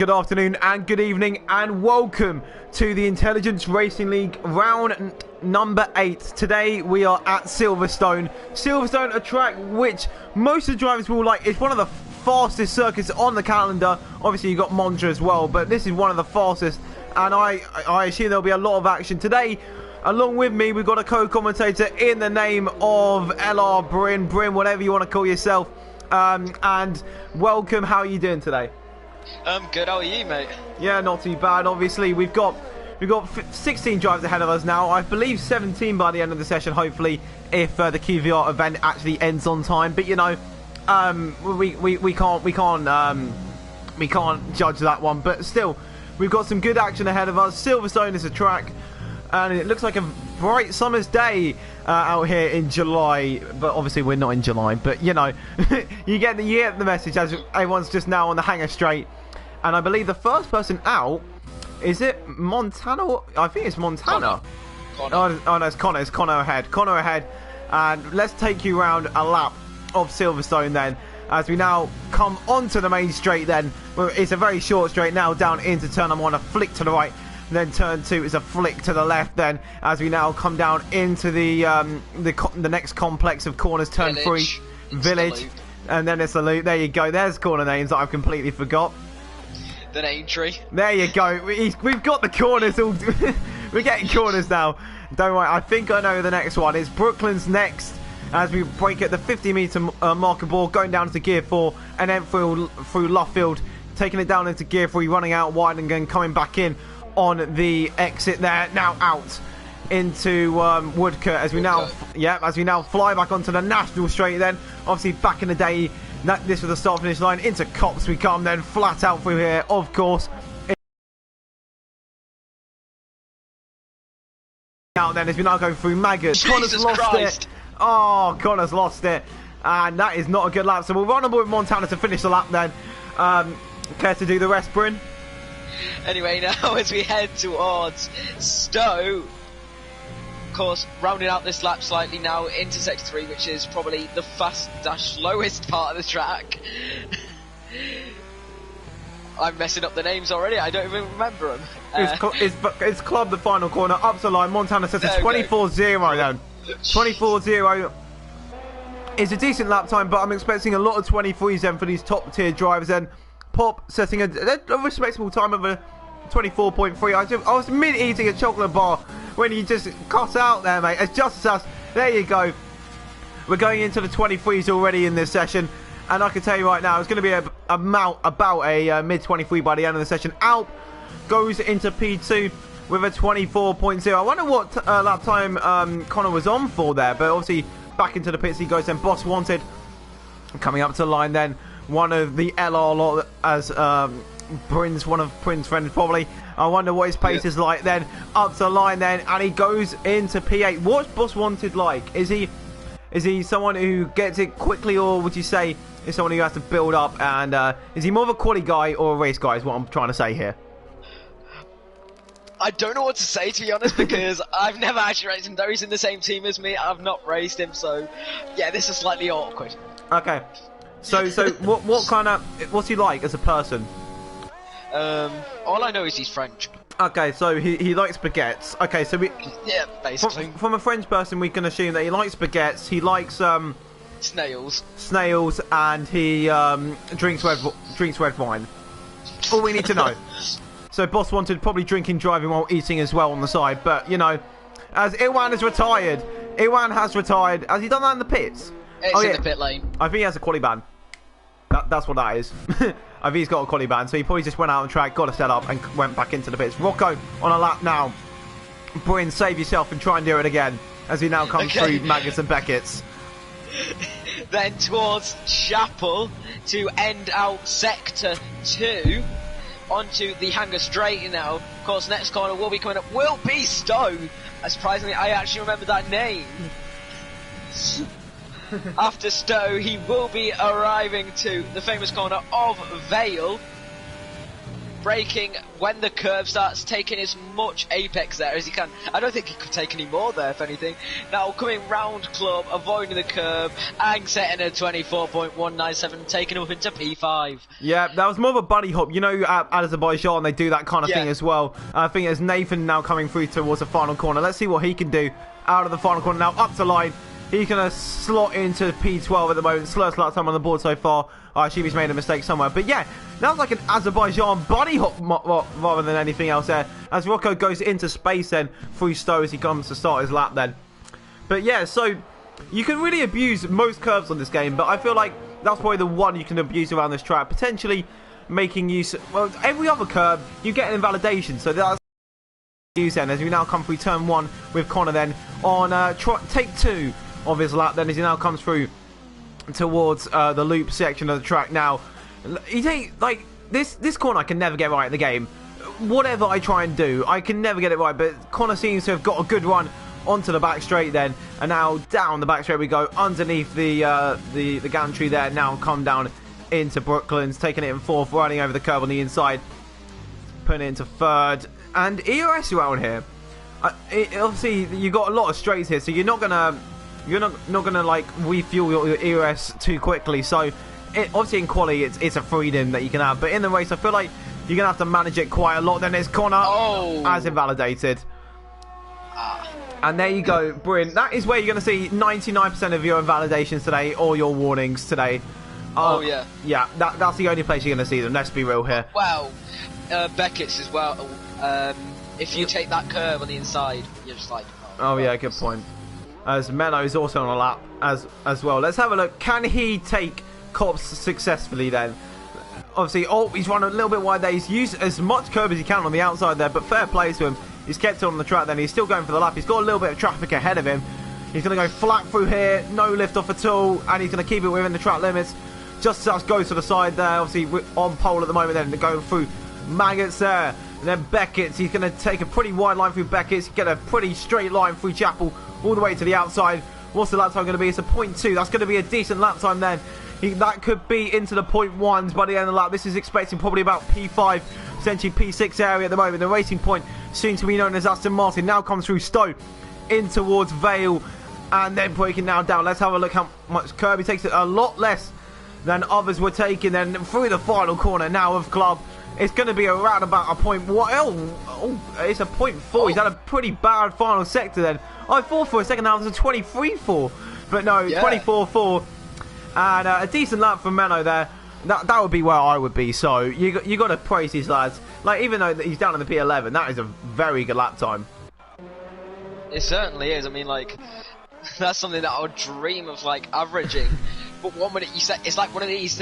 Good afternoon and good evening and welcome to the Intelligence Racing League round number 8. Today we are at Silverstone. Silverstone, a track which most of the drivers will like. It's one of the fastest circuits on the calendar. Obviously you've got Monza as well, but this is one of the fastest, and I assume there'll be a lot of action today. Along with me, we've got a co-commentator in the name of LR Bryn, whatever you want to call yourself. And welcome. How are you doing today? Good, how are you, mate? Yeah, not too bad. Obviously, we've got 16 drivers ahead of us now. I believe 17 by the end of the session, hopefully, if the QVR event actually ends on time. But you know, we can't judge that one. But still, we've got some good action ahead of us. Silverstone is a track, and it looks like a bright summer's day out here in July. But obviously, we're not in July. But you know, you get the message as everyone's just now on the hangar straight. And I believe the first person out, is it Montana? I think it's Montana. Connor. Oh no, it's Connor. It's Connor ahead. And let's take you around a lap of Silverstone then, as we now come onto the main straight then. It's a very short straight now down into turn number 1, a flick to the right. Then turn 2 is a flick to the left then, as we now come down into the next complex of corners, turn 3, Village. And then it's a loop. There you go. There's corner names that I've completely forgot. The name tree. There you go. We've got the corners all. We're getting corners now. Don't worry. I think I know the next one. It's Brooklyn's next, as we break at the 50-meter marker ball, going down to gear 4, and then through Luffield, taking it down into gear 3, running out wide and then coming back in on the exit there. Now out into Woodcote as we now fly back onto the national straight. Then obviously back in the day, this was the start finish line. Into Cops we come, then flat out through here, of course. Out then as we now go through Maggots. Connor's lost it. Oh, Connor's lost it, and that is not a good lap. So we'll run on board with Montana to finish the lap then. Care to do the rest, Bryn? Anyway, now as we head towards Stowe, of course, rounding out this lap slightly now into Sector 3, which is probably the fast-slowest part of the track. I'm messing up the names already, I don't even remember them. It's club the final corner, up to the line. Montana says it's 24-0 then. 24-0 is a decent lap time, but I'm expecting a lot of 23s then for these top-tier drivers then. Pop setting a respectable time of a 24.3. I was mid-eating a chocolate bar when you just cut out there, mate. It's just as us. There you go. We're going into the 23s already in this session, and I can tell you right now, it's going to be about a mid-23 by the end of the session. Alp goes into P2 with a 24.0. I wonder what lap time Connor was on for there, but obviously back into the pits he goes then. Boss Wanted coming up to the line then. One of the LR lot, as one of Bryn's friends probably. I wonder what his pace is like then. Up to the line then, and he goes into P8. What's Boss Wanted like? Is he someone who gets it quickly, or would you say is someone who has to build up? And is he more of a quali guy or a race guy? Is what I'm trying to say here. I don't know what to say, to be honest, because I've never actually raced him. Though he's in the same team as me, I've not raced him, so yeah, this is slightly awkward. Okay. So what's he like as a person? All I know is he's French. Okay, so he likes baguettes. Okay, so yeah, basically. From a French person, we can assume that he likes baguettes. He likes snails, and he drinks red wine. All we need to know. So Boss Wanted probably drinking, driving while eating as well on the side. But you know, as Iwan has retired, has he done that in the pits? It's in the pit lane. I think he has a quali ban. That's what that is. I think he's got a quali ban, so he probably just went out on track, got a set up, and went back into the pits. Rocco on a lap now. Bryn, save yourself and try and do it again as he now comes through Maggots and Beckett's. Then towards Chapel to end out Sector 2. Onto the hangar straight now. Of course, next corner will be coming up. Will be Stowe. Surprisingly, I actually remember that name. After Stowe, he will be arriving to the famous corner of Vale. braking when the curve starts, taking as much apex there as he can. I don't think he could take any more there, if anything. Now coming round club, avoiding the curve, and setting a 24.197, taking him up into P5. Yeah, that was more of a buddy hop. You know, at Azerbaijan, they do that kind of thing as well. I think there's Nathan now coming through towards the final corner. Let's see what he can do out of the final corner. Now, up to line. He's going to slot into P12 at the moment. Slowest lap time on the board so far. I assume he's made a mistake somewhere. But yeah, that was like an Azerbaijan buddy hop rather than anything else there. As Rocco goes into space then through Stowe as he comes to start his lap then. But yeah, so you can really abuse most curves on this game. But I feel like that's probably the one you can abuse around this track. Potentially making use... Well, every other curve, you get an invalidation. So that's... Then as we now come through turn 1 with Connor then on take 2 of his lap then as he now comes through towards the loop section of the track. Now you take like this corner I can never get right in the game. Whatever I try and do, I can never get it right, but Connor seems to have got a good run onto the back straight then, and now down the back straight we go underneath the gantry there. Now come down into Brooklands, taking it in 4th, running over the curve on the inside, putting it into 3rd. And EOS around here, obviously you got a lot of straights here, so you're not gonna like refuel your EOS too quickly. So obviously in quali it's a freedom that you can have, but in the race I feel like you're gonna have to manage it quite a lot. Then there's Connor as invalidated. And there you go, brilliant. That is where you're going to see 99% of your invalidations today, or your warnings today. Yeah, that's the only place you're going to see them, let's be real here. Well, Beckett's as well. If you take that curve on the inside, you're just like... Oh yeah, good point. As Menno's also on a lap as well. Let's have a look. Can he take Cops successfully then? Obviously, he's run a little bit wide there. He's used as much curve as he can on the outside there, but fair play to him. He's kept it on the track then. He's still going for the lap. He's got a little bit of traffic ahead of him. He's going to go flat through here. No lift off at all. And he's going to keep it within the track limits. Just as goes to the side there. Obviously, we're on pole at the moment then. Going through Maggots there. And then Beckett's. He's going to take a pretty wide line through Beckett's. Get a pretty straight line through Chapel. All the way to the outside. What's the lap time going to be? It's a 0.2. That's going to be a decent lap time then. That could be into the 0.1s by the end of the lap. This is expecting probably about P5, essentially P6 area at the moment. The racing point, soon to be known as Aston Martin, now comes through Stowe in towards Vale, and then breaking now down. Let's have a look how much Kirby takes it. A lot less than others were taking. Then through the final corner now of Club. It's going to be around about a point. It's a 0.4. He's had a pretty bad final sector then. I thought for a second now it was a 23.4, but no, 24.4. And a decent lap from Menno there. That would be where I would be. So you got to praise these lads. Like, even though he's down in the P11, that is a very good lap time. It certainly is. I mean, like, that's something that I would dream of, like, averaging. But one minute you set, it's like one of these.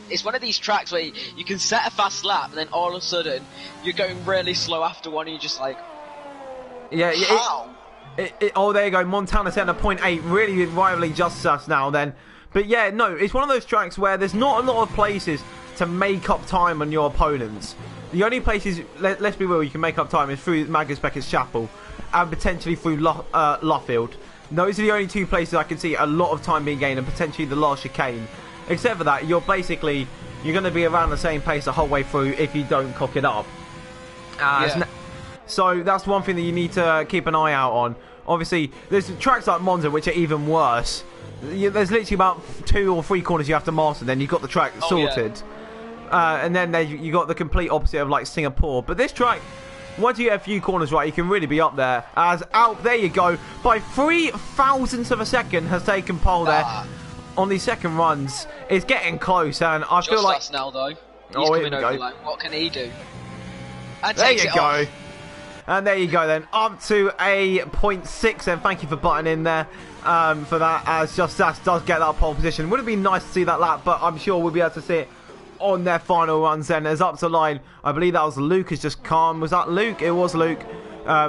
It's one of these tracks where you can set a fast lap, and then all of a sudden you're going really slow after one, and you're just like, how? Oh, there you go. Montana setting a 0.8, really rivaling just us now then. But yeah, no, it's one of those tracks where there's not a lot of places to make up time on your opponents. The only places, let's be real, you can make up time is through Magnus Beckett's Chapel and potentially through Luffield. Those are the only two places I can see a lot of time being gained, and potentially the last chicane. Except for that, you're going to be around the same pace the whole way through if you don't cock it up. So that's one thing that you need to keep an eye out on. Obviously, there's tracks like Monza which are even worse. There's literally about 2 or 3 corners you have to master, then you've got the track sorted. And then you got the complete opposite of like Singapore. But this track, once you get a few corners right, you can really be up there. As Alp, there you go, by 3 thousandths of a second has taken pole there on these second runs. It's getting close, and I feel like us now though. He's coming over. Like, what can he do? And there you go. And there you go then, up to a 0.6, and thank you for butting in there for that, as Just As does get that pole position. Would have been nice to see that lap, but I'm sure we'll be able to see it on their final runs then. As up to line, I believe that was Luke has just come. Was that Luke? It was Luke,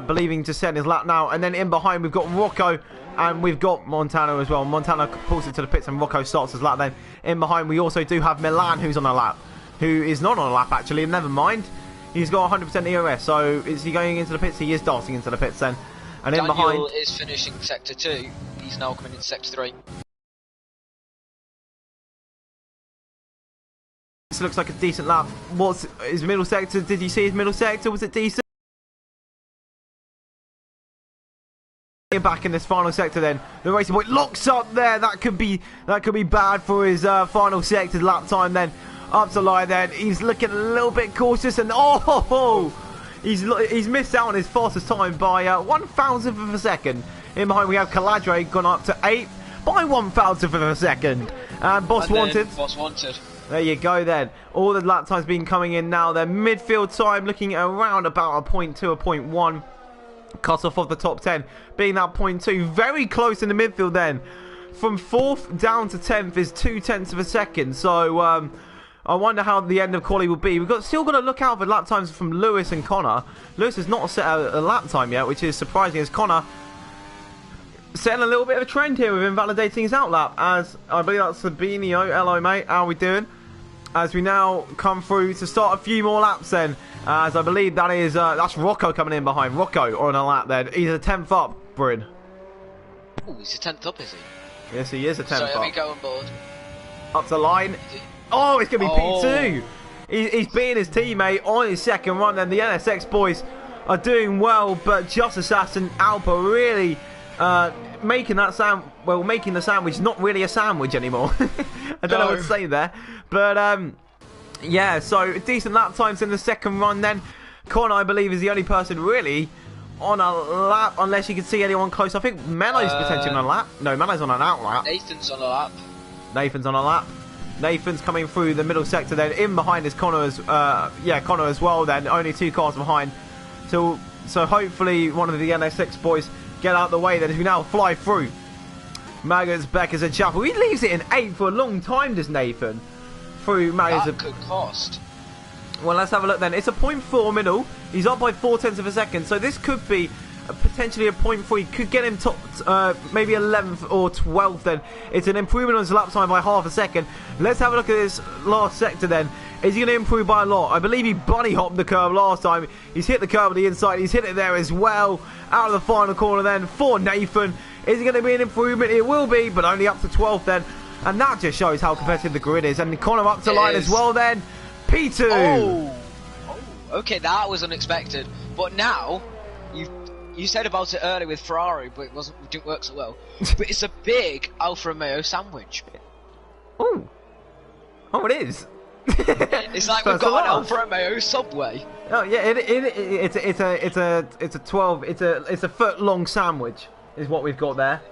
believing to set his lap now. And then in behind we've got Rocco, and we've got Montana as well. Montana pulls it to the pits and Rocco starts his lap then. In behind we also do have Milan, who's on a lap, who is not on a lap actually, never mind. He's got 100% EOS, so is he going into the pits? He is darting into the pits then. And in behind... Daniel is finishing Sector 2. He's now coming into Sector 3. This looks like a decent lap. What's his middle sector? Did you see his middle sector? Was it decent? Back in this final sector then. The racing point locks up there. That could be bad for his final sector lap time then. Up to line then. He's looking a little bit cautious and he's missed out on his fastest time by 1,000th of a second. In behind we have Caladre gone up to 8th by 1,000th of a second. And Boss Wanted. Boss Wanted. There you go then. All the lap times been coming in now. Their midfield time looking at around about a 0.2 or 0.1. Cut off of the top 10 being that 0.2. Very close in the midfield then. From 4th down to 10th is 0.2 of a second. So I wonder how the end of quali will be. We've still got to look out for lap times from Lewis and Connor. Lewis has not set a lap time yet, which is surprising, as Connor setting a little bit of a trend here with invalidating his outlap. As I believe that's Sabinio. Hello mate, how are we doing? As we now come through to start a few more laps then. As I believe that is that's Rocco coming in behind. Rocco on a lap then. He's a 10th up, Bryn. Oh, he's a 10th up, is he? Yes, he is a 10th up. So let me go on board. Up to line. Oh, it's going to be P2. He's beating his teammate on his second run. Then the NSX boys are doing well, but Just Assassin Alpa really making the sandwich not really a sandwich anymore. I don't know what to say there, but yeah, so decent lap times in the second run then. Con, I believe, is the only person really on a lap, unless you can see anyone close. I think Mello's potentially on a lap. No, Mello's on an out lap. Nathan's on a lap. Nathan's on a lap. Nathan's coming through the middle sector then. In behind is Connor as well then. Only 2 cars behind. So hopefully one of the NSX boys get out of the way then as we now fly through. Maggers, Beckers and Chapel. He leaves it in 8th for a long time, does Nathan? Through Maggers. That could cost. Well, let's have a look then. It's a 0.4 middle. He's up by 0.4 of a second. So this could be potentially a 0.3. Could get him top, maybe 11th or 12th then. It's an improvement on his lap time by half a second. Let's have a look at this last sector then. Is he going to improve by a lot? I believe he bunny hopped the curve last time. He's hit the curve on the inside. He's hit it there as well. Out of the final corner then for Nathan. Is it going to be an improvement? It will be, but only up to 12th then. And that just shows how competitive the grid is. And Connor up to line as well then. P2. Oh, okay, that was unexpected. But now, you said about it earlier with Ferrari, but it didn't work so well. But it's a big Alfa Romeo sandwich. Oh, it is. It's like we've got an Alfa Romeo Subway. Oh yeah, it's a 12. It's a foot long sandwich is what we've got there.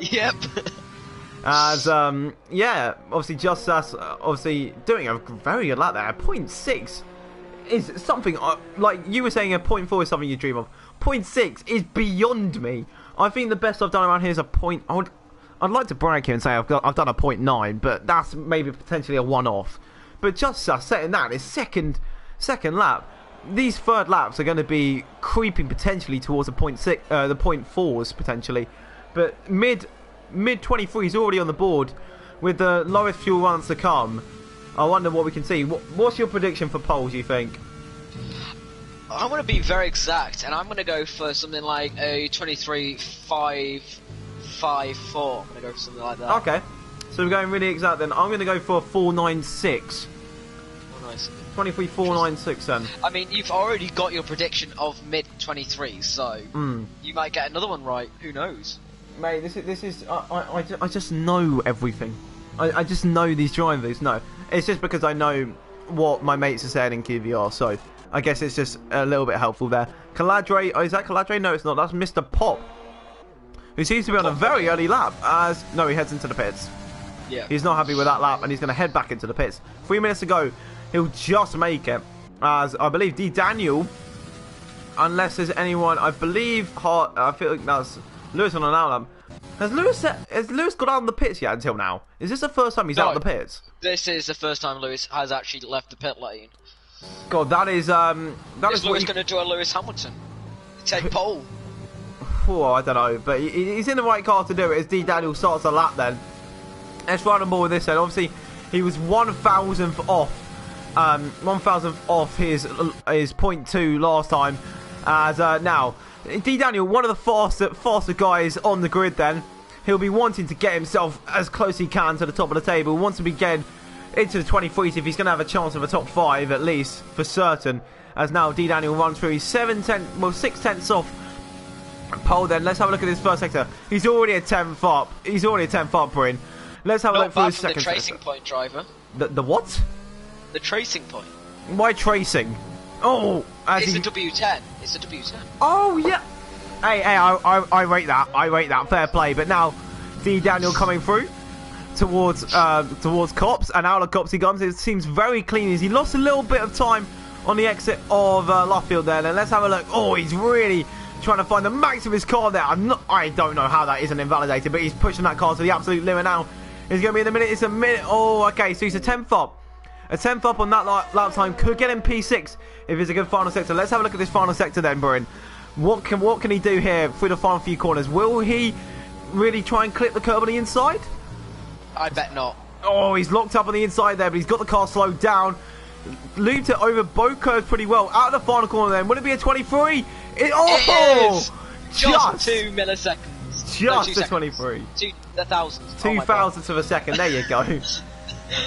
Yep. As yeah, obviously just us obviously doing a very good lap there. 0.6 is something like you were saying. A 0.4 is something you dream of. 0.6 is beyond me. I think the best I've done around here is a point. I'd like to brag here and say I've done a 0.9, but that's maybe potentially a one-off. But just us setting that is second lap. These third laps are going to be creeping potentially towards a 0.6, the 0.4s potentially. But mid 23 is already on the board with the lowest fuel runs to come. I wonder what we can see. What's your prediction for poles, you think? I'm going to be very exact, and I'm going to go for something like a 23.554. I'm going to go for something like that. Okay. So we're going really exact then. I'm going to go for a 496. 23.496 then. I mean, you've already got your prediction of mid-23, so you might get another one right. Who knows? Mate, this is I just know everything. I just know these drivers. No, it's just because I know what my mates are saying in QVR, so I guess it's just a little bit helpful there. Caladre, is that Caladre? No, it's not. That's Mr. Pop, who seems to be on a very early lap. No, he heads into the pits. Yeah. He's not happy with that lap, and he's going to head back into the pits. 3 minutes to go. He'll just make it. As I believe D. Daniel, unless there's anyone, I believe, I feel like that's Lewis on an out lap. Has Lewis got out of the pits yet until now? Is this the first time he's out of the pits? This is the first time Lewis has actually left the pit lane. God, that is Lewis going to do a Lewis Hamilton? Take pole? Oh, I don't know, but he's in the right car to do it as D. Daniel starts a lap then. Let's run on board with this then. Obviously, he was 1,000th off. 1,000th off his 0.2 last time. As now, D. Daniel, one of the faster guys on the grid then. He'll be wanting to get himself as close as he can to the top of the table. Wants to be getting into the 23s if he's going to have a chance of a top 5 at least for certain. As now D Daniel runs through, he's 6 tenths off pole. Then let's have a look at his first sector. He's already a 10th up. He's already a 10th up, Bryn. Let's have a look for his second sector. The tracing point, driver. The what? The tracing point. Why tracing? Oh, it's a W10. It's a W10. Oh yeah. Hey, I rate that. I rate that. Fair play. But now, D Daniel coming through towards Cops, and out of Cops he comes. It seems very clean. He lost a little bit of time on the exit of Luffield there. And let's have a look. Oh, he's really trying to find the max of his car there. I don't know how that isn't invalidated, but he's pushing that car to the absolute limit now. It's going to be in a minute. It's a minute. Oh, okay. So he's a 10th up. A 10th up on that lap time could get him P6 if it's a good final sector. Let's have a look at this final sector then, Bryn. What can he do here through the final few corners? Will he really try and clip the curb on the inside? I bet not. Oh, he's locked up on the inside there, but he's got the car slowed down. Looped it over both curves pretty well. Out of the final corner then. Would it be a 23? It is! Just 2 milliseconds. Just a 23. 2 thousandths. 2 thousandths of a second. There you go.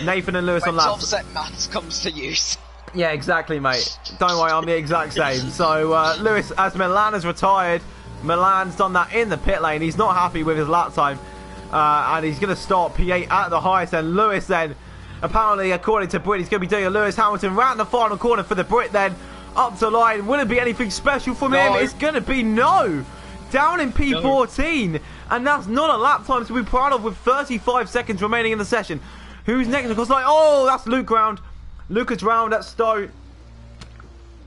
Nathan and Lewis on laps. Offset maths comes to use. Yeah, exactly, mate. Don't worry, I'm the exact same. So, Lewis, as Milan has retired, Milan's done that in the pit lane. He's not happy with his lap time. And he's going to start P8 at the highest. And Lewis then, apparently, according to Brit, he's going to be doing a Lewis Hamilton round the final corner for the Brit then. Up to line. Will it be anything special from him? It's going to be no. Down in P14. No. And that's not a lap time to be proud of with 35 seconds remaining in the session. Who's next? Because oh, that's Luke round. Lucas round at Stowe.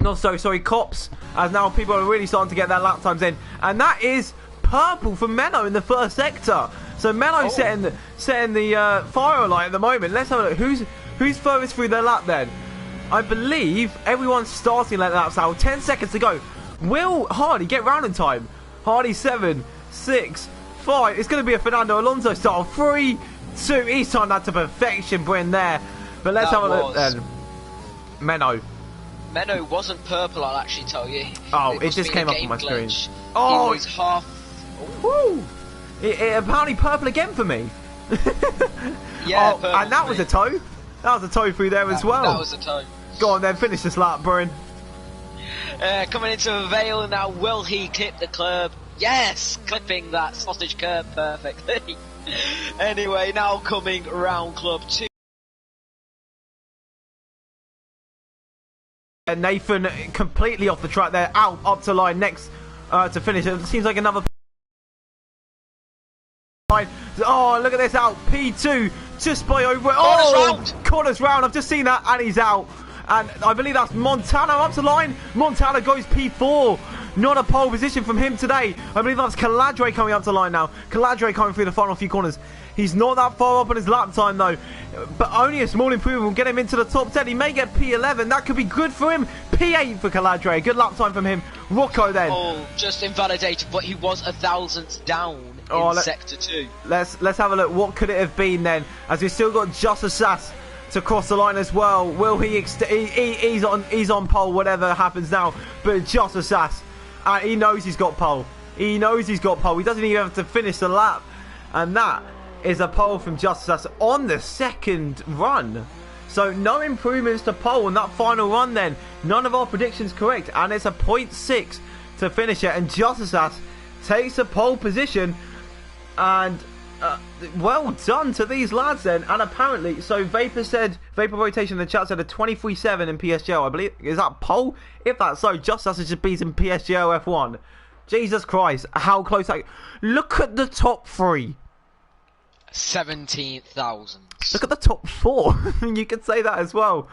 No, sorry, Cops. As now people are really starting to get their lap times in. And that is purple for Menno in the first sector. So Menno setting the fire light at the moment. Let's have a look. Who's furthest through their lap then? I believe everyone's starting their laps now. 10 seconds to go. Will Hardy get round in time? Hardy 7, 6, 5. It's going to be a Fernando Alonso style. 3, 2. He's timed that to perfection, Bryn there. But let's have a look then. Menno wasn't purple, I'll actually tell you. Oh, it just came up on my screen. Oh, he was half. Woo! It apparently purple again for me. Yeah, and that was a toe. That was a toe through there as well. That was a toe. Go on then, finish this lap, Bryn. Coming into a Vale now, will he clip the curb? Yes, clipping that sausage curb perfectly. Anyway, now coming round Club 2. Nathan completely off the track there, out up to line next to finish. It seems like another. Oh, look at this, out P2 just by over. Corners round. I've just seen that, and he's out. And I believe that's Montana up to line. Montana goes P4. Not a pole position from him today. I believe that's Caladre coming up to line now. Caladre coming through the final few corners. He's not that far up on his lap time though. But only a small improvement will get him into the top 10. He may get P11. That could be good for him. P8 for Caladre. Good lap time from him. Rocco then. Oh, just invalidated, but he was a thousandth down in Sector 2. Let's have a look. What could it have been then? As we've still got Just a Sass to cross the line as well. Will he he's on pole, whatever happens now. But Just a Sass. He knows he's got pole. He knows he's got pole. He doesn't even have to finish the lap. And that is a pole from Just a Sass on the second run. So no improvements to pole on that final run then. None of our predictions correct. And it's a 0.6 to finish it. And Just a Sass takes a pole position. And well done to these lads then. And apparently, so Vapor Rotation in the chat said a 23.7 in PSGO. I believe, is that pole? If that's so, Just As just beating PSGO F1. Jesus Christ, how close. Look at the top 3. 17,000. Look at the top 4. You could say that as well.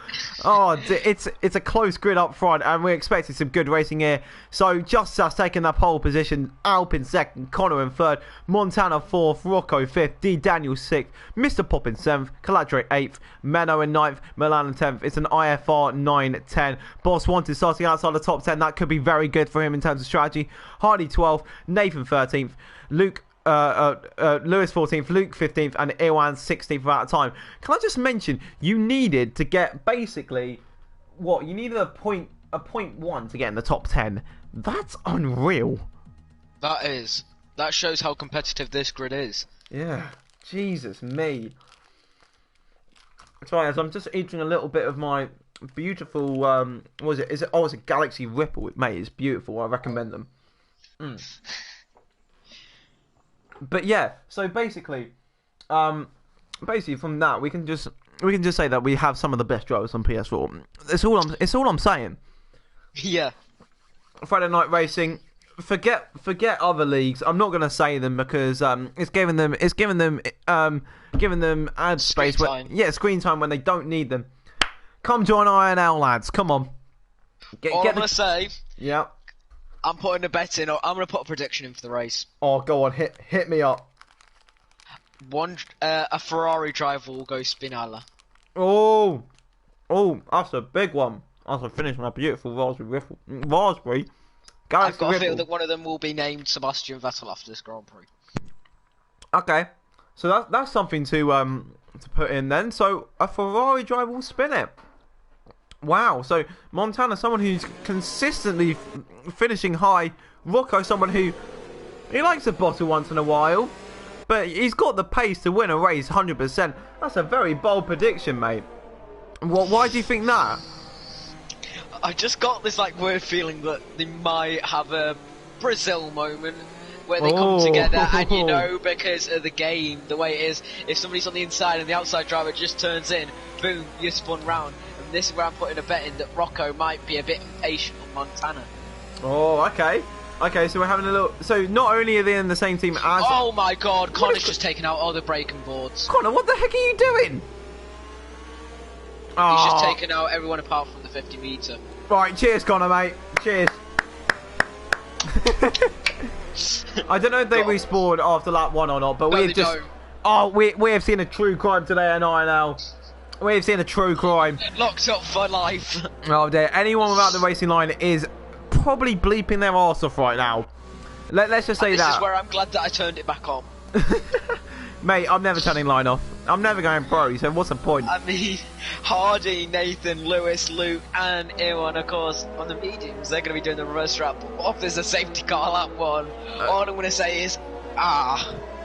Oh, it's a close grid up front, and we're expecting some good racing here. So Just As taking that pole position, Alpin second, Connor in third, Montana fourth, Rocco fifth, D Daniel sixth, Mr. Pop in seventh, Caladre eighth, Menno in ninth, Milan in 10th. It's an IFR 9-10. Boss Wanted starting outside the top 10. That could be very good for him in terms of strategy. Hardy 12th, Nathan 13th, Lewis 14th, Luke 15th, and Iwan 16th at a time. Can I just mention, you needed to get basically what? You needed a point 1 to get in the top 10. That's unreal. That is. That shows how competitive this grid is. Yeah. Jesus me. Sorry, as I'm just eating a little bit of my beautiful, what is it? Oh, it's a Galaxy Ripple, mate. It's beautiful. I recommend them. But yeah, so basically from that we can just say that we have some of the best drivers on PS4. It's all I'm saying. Yeah. Friday Night Racing. Forget other leagues. I'm not gonna say them because it's giving them ad space. Screen time when they don't need them. Come join INL, lads. Come on. I'm gonna say. Yeah. I'm putting a bet in. I'm gonna put a prediction in for the race. Oh, go on, hit me up. A Ferrari driver will go Spinella. Oh, that's a big one. After finishing a beautiful raspberry. I've got a feel that one of them will be named Sebastian Vettel after this Grand Prix. Okay, so that's something to put in then. So a Ferrari driver will spin it. Wow. So Montana, someone who's consistently finishing high. Rocco, someone who he likes a bottle once in a while, but he's got the pace to win a race 100%. That's a very bold prediction, mate. Why do you think that? I just got this weird feeling that they might have a Brazil moment where they come together, and because of the game, the way it is, if somebody's on the inside and the outside driver just turns in, boom, you're spun round. And this is where I'm putting a bet in that Rocco might be a bit impatient on Montana. Oh, okay. Okay, so we're having a little... So not only are they in the same team as... Oh my god, Connor's just taken out all the braking boards. Connor, what the heck are you doing? He's just taken out everyone apart from the 50 metre. Right, cheers, Connor, mate. Cheers. I don't know if they respawned after lap 1 or not, but we've just... Don't. Oh, we have seen a true crime today in INL. We have seen a true crime. Locked up for life. Oh dear, anyone without the racing line is probably bleeping their arse off right now. Let's just say that. This is where I'm glad that I turned it back on. Mate, I'm never turning line off. I'm never going pro, so what's the point? I mean, Hardy, Nathan, Lewis, Luke, and Ewan, of course, on the mediums, they're going to be doing the reverse strap. What if there's a safety car lap 1? All I'm going to say is,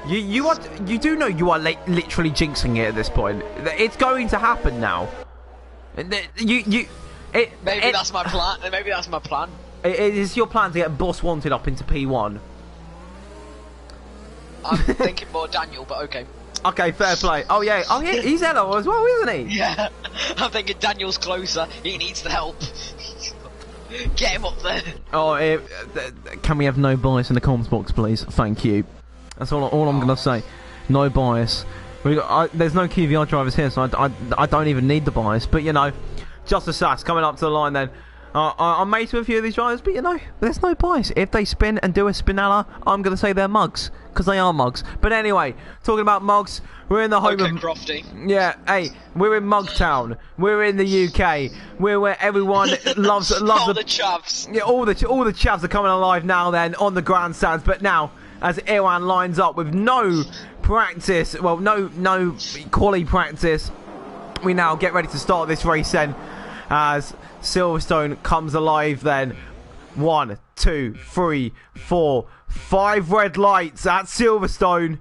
You do know you are literally jinxing it at this point. It's going to happen now. Maybe that's my plan. Maybe that's my plan. It is your plan to get Boss Wanted up into P1. I'm thinking more Daniel, but okay. Okay, fair play. Oh yeah, he's Elo as well, isn't he? Yeah, I'm thinking Daniel's closer. He needs the help. Get him up there. Oh, can we have no bias in the comms box, please? Thank you. That's all I'm gonna say. No bias. There's no QVR drivers here, so I don't even need the bias. But just a sass coming up to the line then. I'm mates with a few of these drivers, but there's no bias. If they spin and do a Spinella, I'm going to say they're mugs, because they are mugs. But anyway, talking about mugs, we're in the home of... Crofty. Yeah, hey, we're in Mugtown. We're in the UK. We're where everyone loves all the chavs. Yeah, all the chavs are coming alive now then, on the grandstands. But now, as Iwan lines up with no practice, well, no quali practice, we now get ready to start this race then, as Silverstone comes alive then. 1, 2, 3, 4, 5 red lights at Silverstone.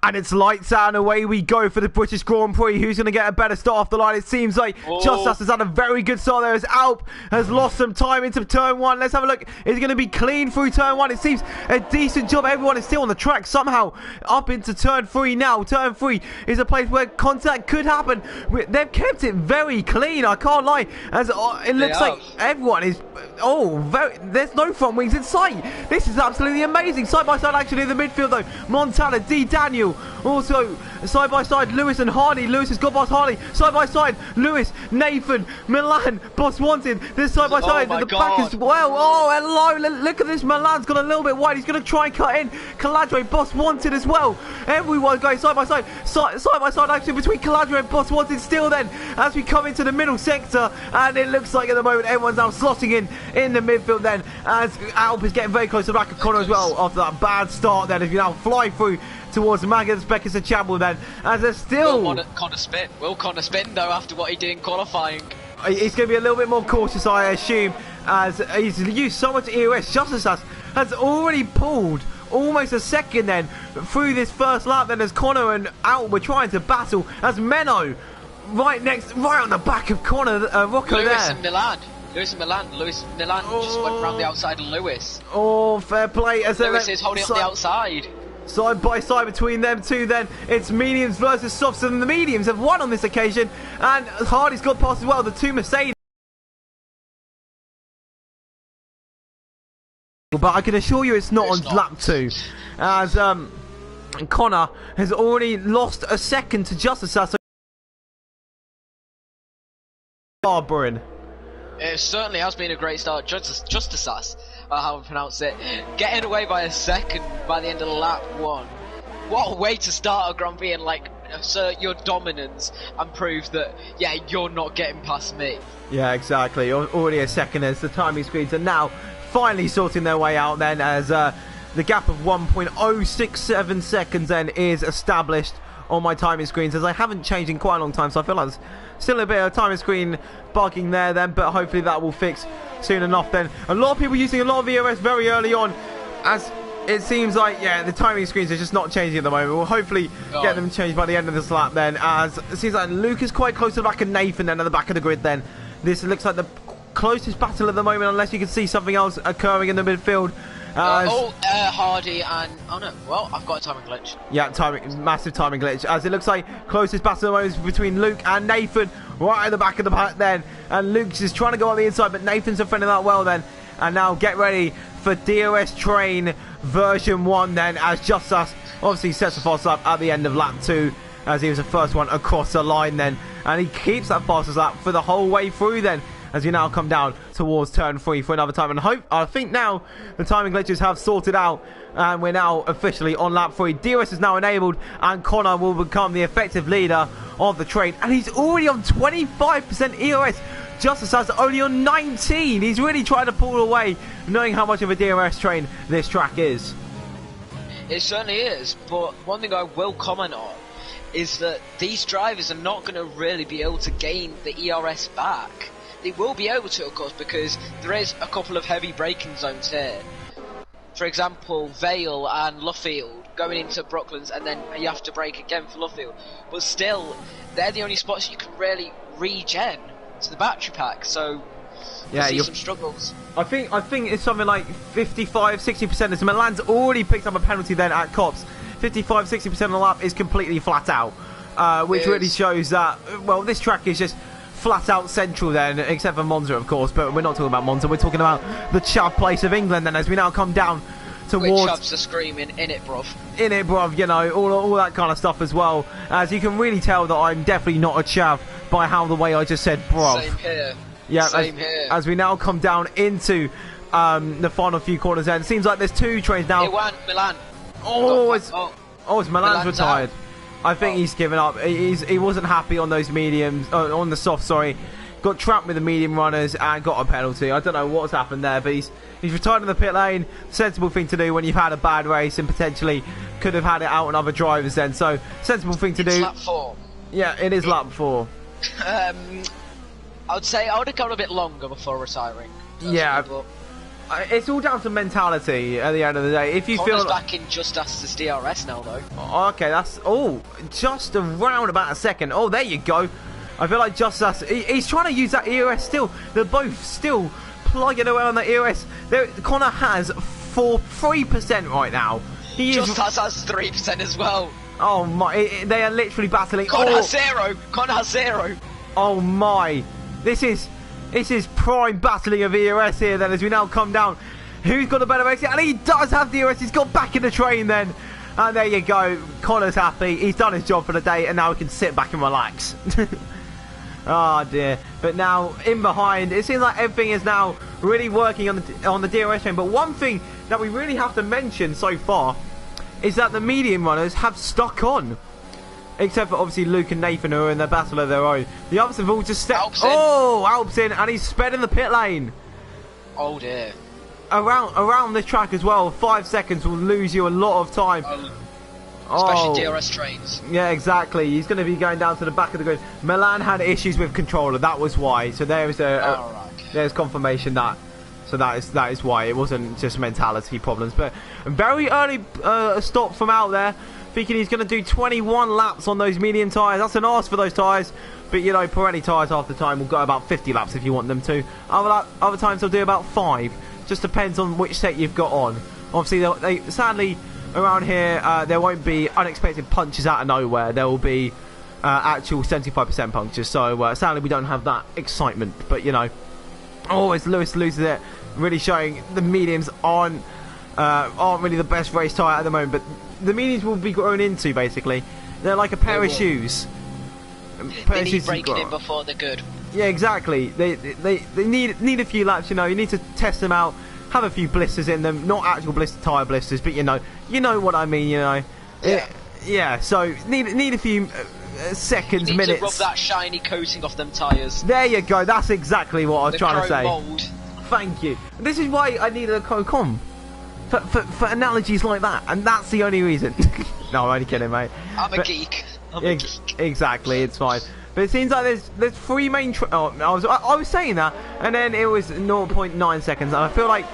And it's lights out and away we go for the British Grand Prix. Who's going to get a better start off the line? It seems like Justus has had a very good start there as Alp has lost some time into turn 1. Let's have a look. Is it going to be clean through turn 1? It seems a decent job. Everyone is still on the track somehow up into turn 3 now. Turn 3 is a place where contact could happen. They've kept it very clean, I can't lie. As it looks like everyone is... there's no front wings in sight. This is absolutely amazing. Side by side actually in the midfield though. Montana, D. Daniel. Also, side by side, Lewis and Hardy. Lewis has got past Hardy. Side by side, Lewis, Nathan, Milan, Boss Wanted. This side by side, the back as well. Oh, hello. Look at this. Milan's got a little bit wide. He's going to try and cut in. Caladre, Boss Wanted as well. Everyone going side by side. Side by side action between Caladre and Boss Wanted still then as we come into the middle sector. And it looks like at the moment everyone's now slotting in the midfield then as Alp is getting very close to the back of Connor as well after that bad start then as we now fly through towards Magnus Beckers and Chapel then as there's still... Will Connor spin though after what he did in qualifying? He's going to be a little bit more cautious I assume as he's used so much EOS. Justice has already pulled almost a second then through this first lap then, as Connor and Al were trying to battle, as Menno right on the back of Connor, Rocco Lewis there. and Milan. Lewis just went around the outside of Lewis. Oh, fair play. As Lewis is holding up the outside. Side by side between them two then. It's mediums versus softs, and the mediums have won on this occasion. And Hardy's got past as well. The two Mercedes. But I can assure you it's not on lap 2. As Connor has already lost a second to Justice Us. Barbering. It certainly has been a great start. Justice Us, how I pronounce it. Getting away by a second by the end of lap 1. What a way to start a Grand Prix, and like assert your dominance and prove that, yeah, you're not getting past me. Yeah, exactly. Already a second as the timing screens are now finally sorting their way out then, as the gap of 1.067 seconds then is established on my timing screens, as I haven't changed in quite a long time, so I feel like there's still a bit of timing screen bugging there then, but hopefully that will fix soon enough then. A lot of people using a lot of EOS very early on, as it seems like, yeah, the timing screens are just not changing at the moment. We'll hopefully get them changed by the end of this lap then, as it seems like Luke is quite close to the back of Nathan then at the back of the grid then. This looks like the closest battle at the moment, unless you can see something else occurring in the midfield. Hardy and... Oh no, well, I've got a timing glitch. Yeah, massive timing glitch, as it looks like closest battle at the moment is between Luke and Nathan, right at the back of the pack then. And Luke's just trying to go on the inside, but Nathan's defending that well then. And now get ready for DOS Train version 1 then, as Justus obviously sets the fastest lap at the end of lap 2, as he was the first one across the line then. And he keeps that fastest lap for the whole way through then, as we now come down towards turn 3 for another time. And I think now the timing glitches have sorted out, and we're now officially on lap 3. DOS is now enabled, and Connor will become the effective leader of the train. And he's already on 25% EOS. Justice has only on 19. He's really trying to pull away, knowing how much of a DOS train this track is. It certainly is, but one thing I will comment on is that these drivers are not going to really be able to gain the ERS back. They will be able to, of course, because there is a couple of heavy braking zones here. For example, Vale and Luffield going into Brooklands, and then you have to brake again for Luffield. But still, they're the only spots you can really regen to the battery pack, so yeah, see some struggles. I think it's something like 55-60%. As Milan's already picked up a penalty then at Cops. 55-60% of the lap is completely flat out, which really shows that, well, this track is just flat out central then, except for Monza, of course. But we're not talking about Monza, we're talking about the chav place of England then, as we now come down towards... Which chavs are screaming, in it bruv. In it bruv, you know, all that kind of stuff as well. As you can really tell that I'm definitely not a chav by how the way I just said bruv. Same here. Yeah, same here. As we now come down into the final few corners then. It seems like there's two trains now. It won, Milan. It's Milan's retired. Out. I think he's given up. He wasn't happy on those mediums, on the soft, sorry. Got trapped with the medium runners and got a penalty. I don't know what's happened there, but he's retired in the pit lane. Sensible thing to do when you've had a bad race and potentially could have had it out on other drivers then. So, sensible thing to do. It's lap 4. Yeah, it is lap 4. I would say I would have gone a bit longer before retiring. Yeah. But it's all down to mentality at the end of the day. If you Connor's feel back in just as DRS now, though. Okay, that's just around about a second. Oh, there you go. I feel like just us. He's trying to use that EOS still. They're both still plugging away on the EOS. Connor has 3% right now. Just has 3% as well. Oh my! They are literally battling. Connor has 0. Connor has 0. Oh my! This is prime battling of EOS here then, as we now come down. Who's got a better exit? And he does have the EOS. He's got back in the train then. And there you go. Connor's happy. He's done his job for the day, and now he can sit back and relax. Oh dear. But now in behind, it seems like everything is now really working on the DRS train. But one thing that we really have to mention so far is that the medium runners have stuck on. Except for obviously Luke and Nathan, who are in their battle of their own. The others have all just stepped. Alp's in, and he's sped in the pit lane. Oh dear. Around this track as well, 5 seconds will lose you a lot of time. Especially DRS trains. Yeah, exactly. He's going to be going down to the back of the grid. Milan had issues with controller, that was why. So there's confirmation that. So that is why it wasn't just mentality problems. But a very early stop from out there, thinking he's going to do 21 laps on those medium tyres. That's an arse for those tyres. But, you know, Pirelli tyres half the time will go about 50 laps if you want them to. Other times they'll do about 5. Just depends on which set you've got on. Obviously, sadly, around here, there won't be unexpected punches out of nowhere. There will be actual 75% punctures. So, sadly, we don't have that excitement. But, you know, always Lewis loses it. Really showing the mediums aren't really the best race tyre at the moment. But the mediums will be grown into, basically. They're like a pair of shoes. They need breaking in before they're good. Yeah, exactly. They need a few laps. You know, you need to test them out, have a few blisters in them, not actual tyre blisters, but you know what I mean. You know, yeah. So need a few seconds, you need minutes. To rub that shiny coating off them tyres. There you go. That's exactly what I was trying to say. Mold. Thank you. This is why I needed a Cocom for analogies like that, and that's the only reason. No, I'm only kidding, mate. I'm a geek. Exactly, it's fine. But it seems like there's 3 main. I was saying that, and then it was 0.9 seconds. And I feel like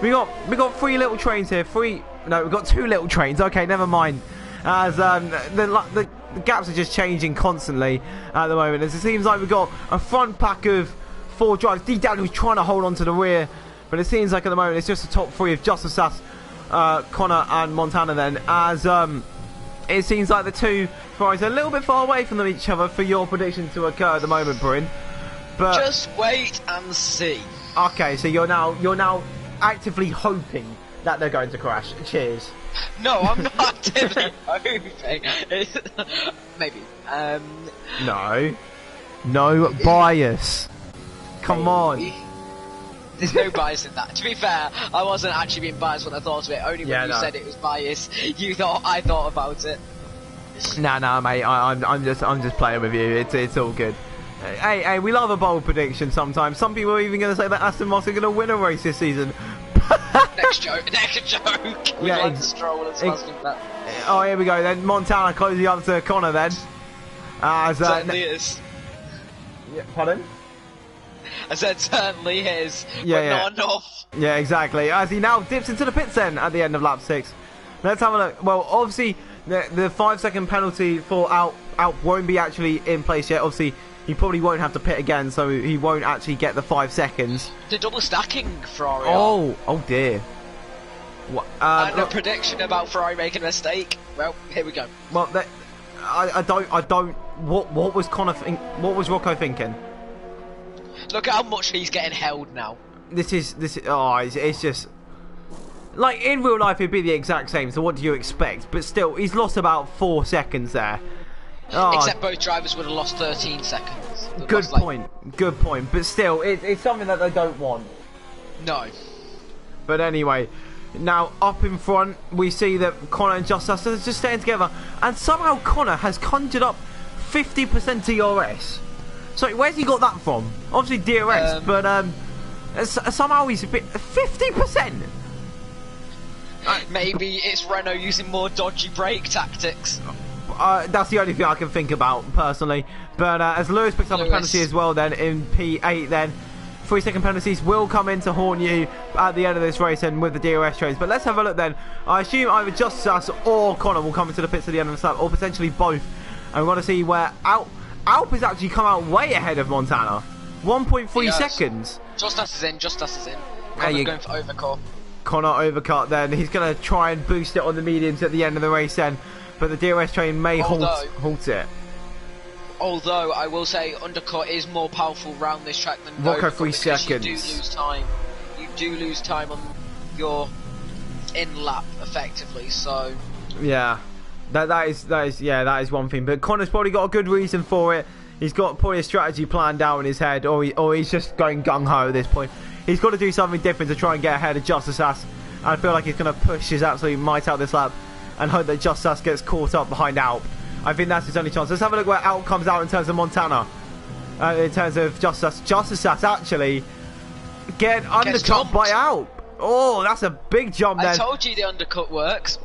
we got 3 little trains here. We've got 2 little trains. Okay, never mind. As the gaps are just changing constantly at the moment. As it seems like we've got a front pack of 4 drivers. D-Dad who's trying to hold on to the rear, but it seems like at the moment it's just the top 3 of Justice Sass, Connor, and Montana. Then as it seems like the 2 Ferraris are a little bit far away from each other for your prediction to occur at the moment, Bryn. But just wait and see. Okay, so you're now actively hoping that they're going to crash. Cheers. No, I'm not actively hoping. Maybe. No bias. Come on. There's no bias in that. To be fair, I wasn't actually being biased when I thought of it. Only when you said it was bias, I thought about it. Nah, mate. I'm just playing with you. It's all good. Hey, we love a bold prediction sometimes. Some people are even going to say that Aston Martin are going to win a race this season. Next joke. We like the Stroll and that. Oh, here we go then. Montana closing up to Connor then. Certainly is. Yeah, pardon? I said certainly is, but not enough. Yeah, exactly. As he now dips into the pits then at the end of lap 6. Let's have a look. Well, obviously, the 5-second penalty for Alp won't be actually in place yet. Obviously, he probably won't have to pit again, so he won't actually get the 5 seconds. The double stacking Ferrari. Oh dear. What, and a prediction about Ferrari making a mistake. Well, here we go. Well, I don't. What was Connor? What was Rocco thinking? Look at how much he's getting held now. This is. Oh, it's just. Like, in real life, it'd be the exact same, so what do you expect? But still, he's lost about 4 seconds there. Oh. Except both drivers would have lost 13 seconds. Good point. But still, it's something that they don't want. No. But anyway, now up in front, we see that Connor and Justice are just staying together. And somehow Connor has conjured up 50% DRS. So where's he got that from? Obviously DRS, but somehow he's a bit... 50%? Maybe it's Renault using more dodgy brake tactics. That's the only thing I can think about, personally. But as Lewis picks up a penalty as well then in P8 then, 3-second penalties will come in to haunt you at the end of this race and with the DRS trains. But let's have a look then. I assume either Justice or Connor will come into the pits at the end of the lap, or potentially both. And we want to see where Alp has actually come out way ahead of Montana. 1.3 seconds. Justice is in. Connor's going for overcut. Connor overcut then. He's going to try and boost it on the mediums at the end of the race then. But the DRS train may halt it. Although, I will say, undercut is more powerful round this track than Rocco, overcut, 3 seconds. You do lose time. You do lose time on your in-lap, effectively, so... Yeah. That is one thing. But Connor's probably got a good reason for it. He's got probably a strategy planned out in his head, or he's just going gung-ho at this point. He's got to do something different to try and get ahead of Justice Sass. And I feel like he's going to push his absolute might out this lap and hope that Justice Sass gets caught up behind Alp. I think that's his only chance. Let's have a look where Alp comes out in terms of Montana. In terms of Justice Sass actually get undercut by Alp. Oh, that's a big jump then. I told you the undercut works.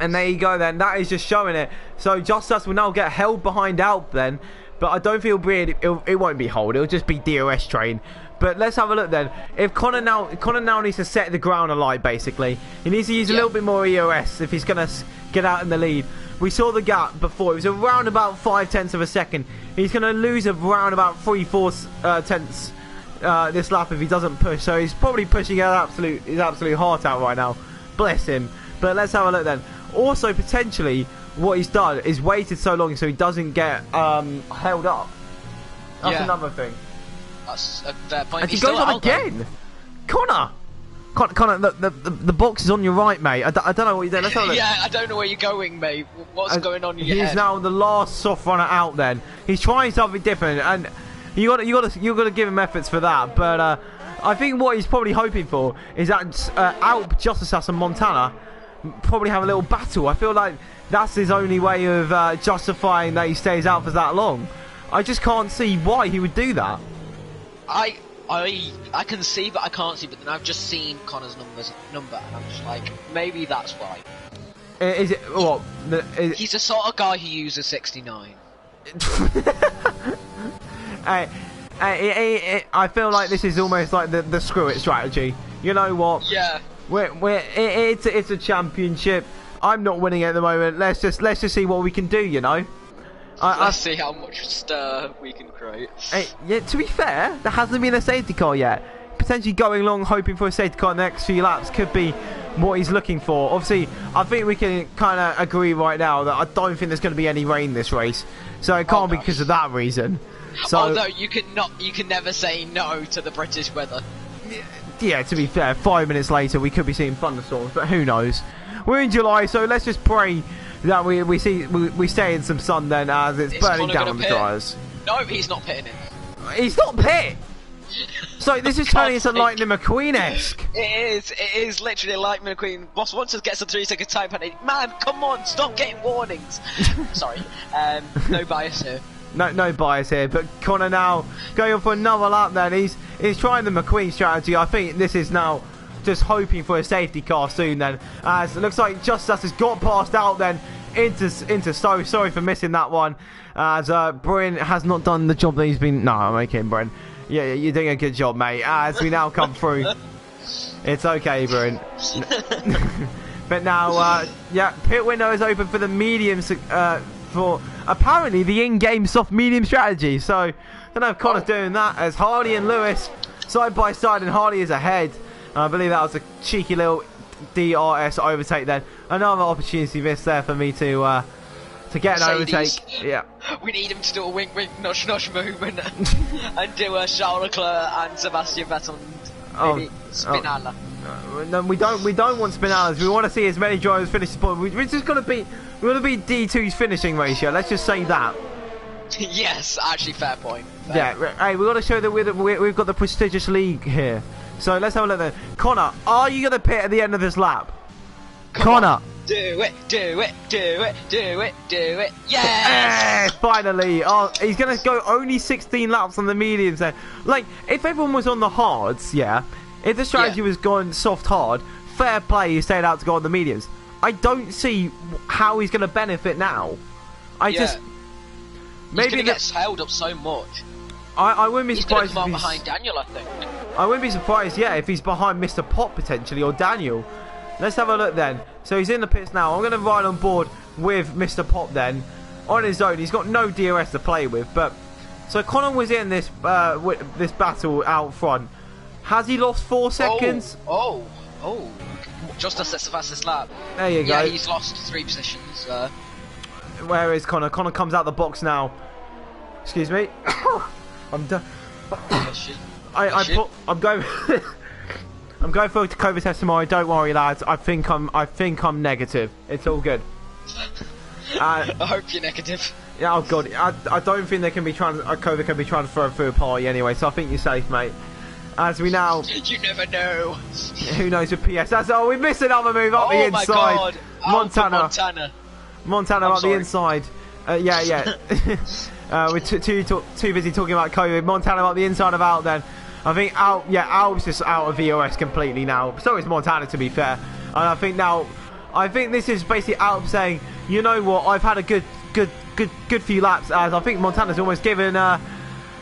And there you go then. That is just showing it. So Justice will now get held behind Alp then. But I don't feel it won't be hold. It'll just be DRS train. But let's have a look then. If Connor now needs to set the ground alight, basically. He needs to use a little bit more EOS if he's going to get out in the lead. We saw the gap before. It was around about 0.5 of a second. He's going to lose around about 3/4 tenths this lap if he doesn't push. So he's probably pushing his absolute heart out right now. Bless him. But let's have a look then. Also, potentially, what he's done is waited so long so he doesn't get held up. That's another thing. That's a fair point. And he goes on again. Connor, the box is on your right, mate. I don't know what you're doing. Let's have a look. Yeah, I don't know where you're going, mate. What's going on in your head? He's now the last soft runner out. Then he's trying something different, and you got to give him efforts for that. But I think what he's probably hoping for is that Alp, Justice and Montana probably have a little battle. I feel like that's his only way of justifying that he stays out for that long. I just can't see why he would do that. I can see, but I can't see. But then I've just seen Connor's number, and I'm just like, maybe that's why. Is it what? He's the sort of guy who uses 69. I feel like this is almost like the screw it strategy. You know what? Yeah. It's a championship. I'm not winning at the moment. Let's just see what we can do. You know. Let's see how much stir we can create. Yeah, to be fair, there hasn't been a safety car yet. Potentially going long, hoping for a safety car in the next few laps could be what he's looking for. Obviously, I think we can kind of agree right now that I don't think there's going to be any rain this race, so it can't be because of that reason. So, although you can never say no to the British weather. Yeah, to be fair, 5 minutes later we could be seeing thunderstorms, but who knows? We're in July, so let's just pray that we stay in some sun then, as it's burning down on the tyres. No, he's not pitting in. He's not pit. So this is turning into Lightning McQueen-esque. It is literally Lightning McQueen. Boss wants to get some 3-second time penalty. Man, come on, stop getting warnings. Sorry, no bias here. No bias here, but Connor now going for another lap then. He's trying the McQueen strategy. I think this is now just hoping for a safety car soon then, as it looks like Justice has got past out then into Stowe. Sorry for missing that one, as Bryn has not done the job that he's been. No, I'm okay, Bryn. Yeah, you're doing a good job, mate. As we now come through, it's okay, Bryn. But now, yeah, pit window is open for the mediums for apparently the in-game soft medium strategy. So I don't know if Connor's doing that, as Harley and Lewis side by side, and Harley is ahead. I believe that was a cheeky little DRS overtake then. Another opportunity missed there for me to get an overtake. Yeah. We need him to do a wink wink nosh nosh movement and do a Charles Leclerc and Sebastian Vettel and maybe Spinella. No, we don't want Spinellas. We want to see as many drivers finish the point. We're just gonna beat D2's finishing ratio. Let's just say that. Yes, actually, fair point. Yeah, hey, we've got to show that we've got the prestigious league here. So let's have a look then. Connor, are you going to pit at the end of this lap? Connor! Do it, do it, do it, do it, do it. Yes! Finally! Oh, he's going to go only 16 laps on the mediums then. Like, if everyone was on the hards, yeah, if the strategy was going soft hard, fair play, he stayed out to go on the mediums. I don't see how he's going to benefit now. Maybe he's going to get held up so much. I wouldn't be surprised. He's going to come out behind Daniel, I think. I wouldn't be surprised, yeah, if he's behind Mr. Pop potentially, or Daniel. Let's have a look then. So he's in the pits now. I'm going to ride on board with Mr. Pop then, on his own. He's got no DRS to play with, but so Connor was in this this battle out front. Has he lost 4 seconds? Oh! Just that's the fastest lap. There you go. Yeah, he's lost 3 positions. Where is Connor? Connor comes out the box now. Excuse me. I'm done. I'm going. I'm going for a COVID test tomorrow. Don't worry, lads. I think I'm negative. It's all good. I hope you're negative. Yeah. Oh god. I don't think they can be COVID can be transferred through a party anyway. So I think you're safe, mate. As we now. You never know. Who knows with PS? We missed another move up the inside. My God. Montana up the inside. Yeah. We're too busy talking about COVID. Montana up the inside of Out then. I think Alp's just out of VOS completely now. So is Montana, to be fair. And I think this is basically Alp saying, you know what, I've had a good few laps, as I think Montana's almost given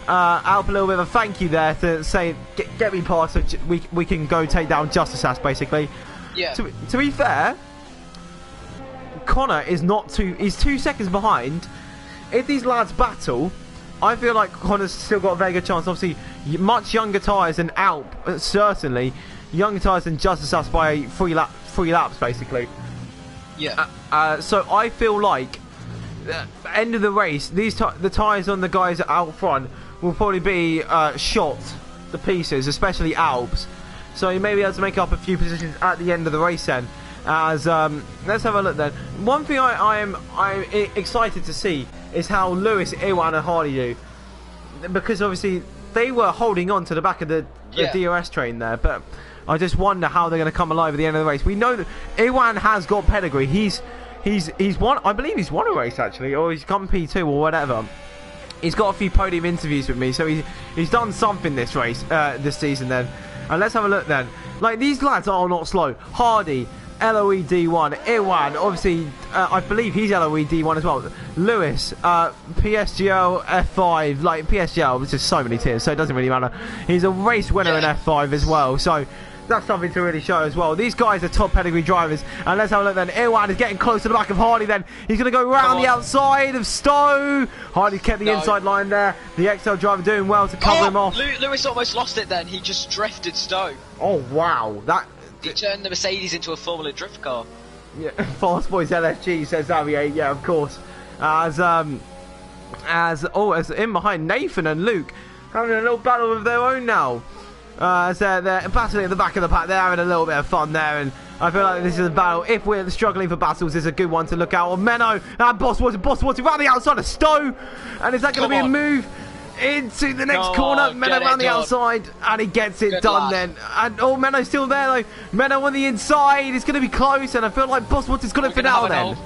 Alp a little bit of a thank you there to say, get me past so we can go take down Justice Ass, basically. Yeah. To be fair, Connor is he's 2 seconds behind. If these lads battle, I feel like Connor's still got a very good chance. Obviously, much younger tyres than Alp, certainly. Younger tyres than Justice Us by 3 laps, basically. Yeah. So I feel like, end of the race, the tyres on the guys out front will probably be shot to pieces, especially Alp's. So you may be able to make up a few positions at the end of the race then. As let's have a look then. One thing I'm excited to see is how Lewis, Iwan and Hardy do, because obviously they were holding on to the back of the DRS train there, but I just wonder how they're going to come alive at the end of the race. We know that Iwan has got pedigree. He's won. I believe he's won a race actually, or he's come P2 or whatever. He's got a few podium interviews with me, so he's done something this race, this season then. And let's have a look then. Like, these lads are not slow. Hardy, LOE D1, Iwan, obviously, I believe he's LOE D1 as well. Lewis, PSGL F5, like PSGL, there's just so many tiers, so it doesn't really matter. He's a race winner in F5 as well, so that's something to really show as well. These guys are top pedigree drivers. And let's have a look then. Iwan is getting close to the back of Hardy then. He's going to go round the outside of Stowe. Hardy's kept the inside line there. The XL driver doing well to cover him off. Lewis almost lost it then. He just drifted Stowe. Oh, wow. He turned the Mercedes into a Formula Drift car. Yeah, Fast Boys LFG, says Xavier. Yeah, of course. As in behind Nathan and Luke having a little battle of their own now. As they're battling at the back of the pack, they're having a little bit of fun there, and I feel like this is a battle. If we're struggling for battles, it's a good one to look out. Or Menno and Boss Watson around the outside of Stowe, and is that going to be a move into the next corner? Menno around the outside, and he gets it done then. And Menno's still there though. Menno on the inside, it's going to be close, and I feel like Boss Watson's got it for now then.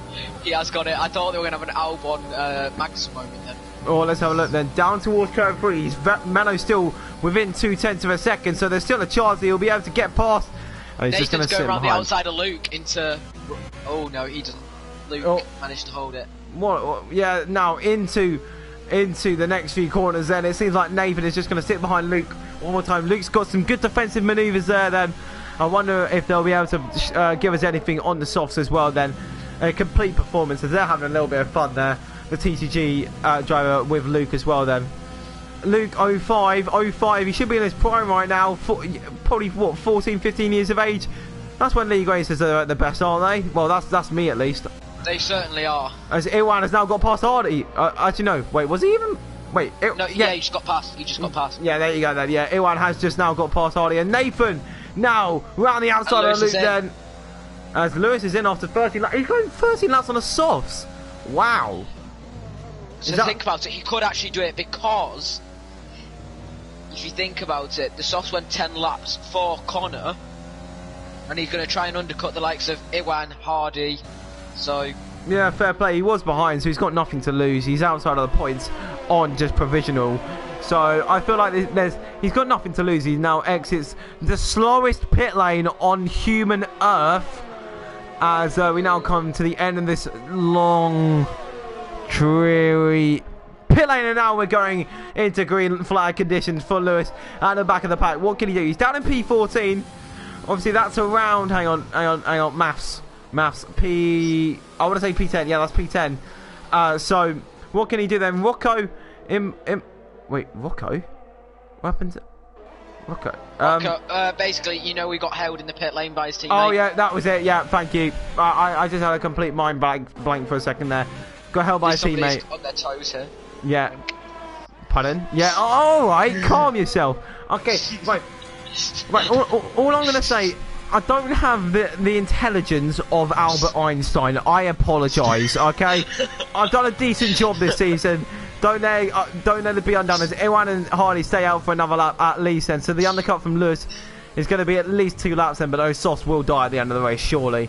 He has got it. I thought they were going to have an Albon Max moment then. Oh, let's have a look then. Down towards curve 3. Menno's still within 0.2 of a second, so there's still a chance that he'll be able to get past. And he's just going to sit around behind. the outside of Luke into. Oh no, he doesn't. Luke managed to hold it. What? Yeah, now into the next few corners. Then it seems like Nathan is just going to sit behind Luke one more time. Luke's got some good defensive manoeuvres there. Then I wonder if they'll be able to give us anything on the softs as well. Then a complete performance as they're having a little bit of fun there. The TCG driver with Luke as well then. Luke 05, he should be in his prime right now, probably what, 14, 15 years of age. That's when league racers are at the best, aren't they? Well, that's me at least. They certainly are. As Iwan has now got past Hardy. Actually no, wait, was he even? Wait, no, yeah, he just got past. He just got past. Yeah, there you go then. Yeah, Iwan has just now got past Hardy, and Nathan now round the outside of Luke then. As Lewis is in after 13 laps. He's going 13 laps on the softs. Wow. So think about it, he could actually do it because, if you think about it, the softs went 10 laps for Connor, and he's going to try and undercut the likes of Iwan, Hardy, so... Yeah, fair play, he was behind, so he's got nothing to lose, he's outside of the points on just provisional, so I feel like he's got nothing to lose. He now exits the slowest pit lane on human Earth, as we now come to the end of this long... dreary pit lane, and now we're going into green flag conditions for Lewis at the back of the pack. What can he do? He's down in P14. Obviously that's around, hang on, maths, I want to say P10, yeah, that's P10. So what can he do then? Rocco wait, Rocco? What happened to Rocco? Rocco, basically, you know, we got held in the pit lane by his teammate. Oh yeah, that was it, yeah, thank you. I just had a complete mind blank for a second there. Got held by a teammate. On their toes here. Yeah. Pardon? Yeah. All right. Calm yourself. Okay. Right. All I'm gonna say, I don't have the intelligence of Albert Einstein. I apologise. Okay. I've done a decent job this season. Don't let it be undone. As Iwan and Hardy stay out for another lap at least. Then, so the undercut from Lewis is going to be at least 2 laps. Then, but those softs will die at the end of the race, surely.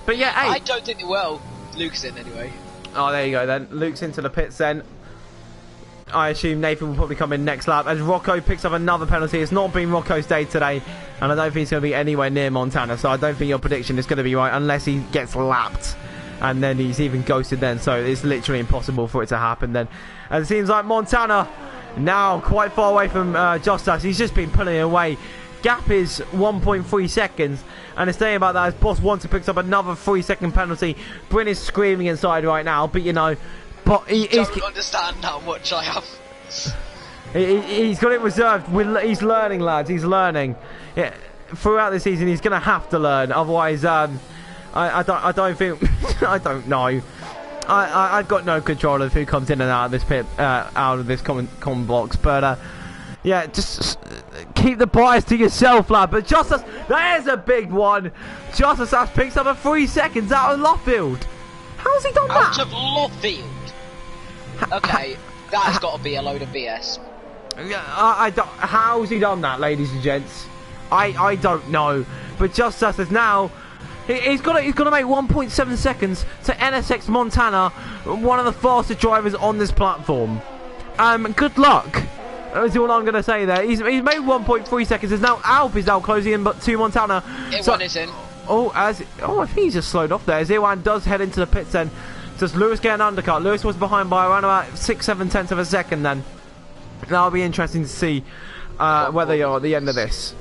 But yeah, hey. I don't think they will. Luke's in anyway. Oh, there you go then. Luke's into the pits then. I assume Nathan will probably come in next lap as Rocco picks up another penalty. It's not been Rocco's day today, and I don't think he's going to be anywhere near Montana, so I don't think your prediction is going to be right unless he gets lapped, and then he's even ghosted then, so it's literally impossible for it to happen then. And it seems like Montana Now quite far away from Justus. He's just been pulling away. Gap is 1.3 seconds, and it's saying about that as Boss wants to pick up another 3-second penalty. Bryn is screaming inside right now, but you know, he's don't understand how much I have. He's got it reserved. He's learning, lads. He's learning. Yeah, throughout the season, he's going to have to learn. Otherwise, I don't think. I don't know. I've got no control of who comes in and out of this pit, out of this common box. But yeah, just keep the bias to yourself, lad. But Justus, there's a big one. Justus picks up a 3 seconds out of Luffield. How's he done that? Out of Luffield. Okay, that has got to be a load of BS. I don't. How's he done that, ladies and gents? I don't know. But Justus is now. He's got to make 1.7 seconds to NSX Montana, one of the fastest drivers on this platform. Good luck. That's all I'm going to say there. He's made 1.3 seconds. There's now Alp is now closing in, but to Montana. Iwan is in. I think he's just slowed off there. As Iwan does head into the pits then. Does Lewis get an undercut? Lewis was behind by around about 6-7 tenths of a second then. That'll be interesting to see whether you're at the end of this.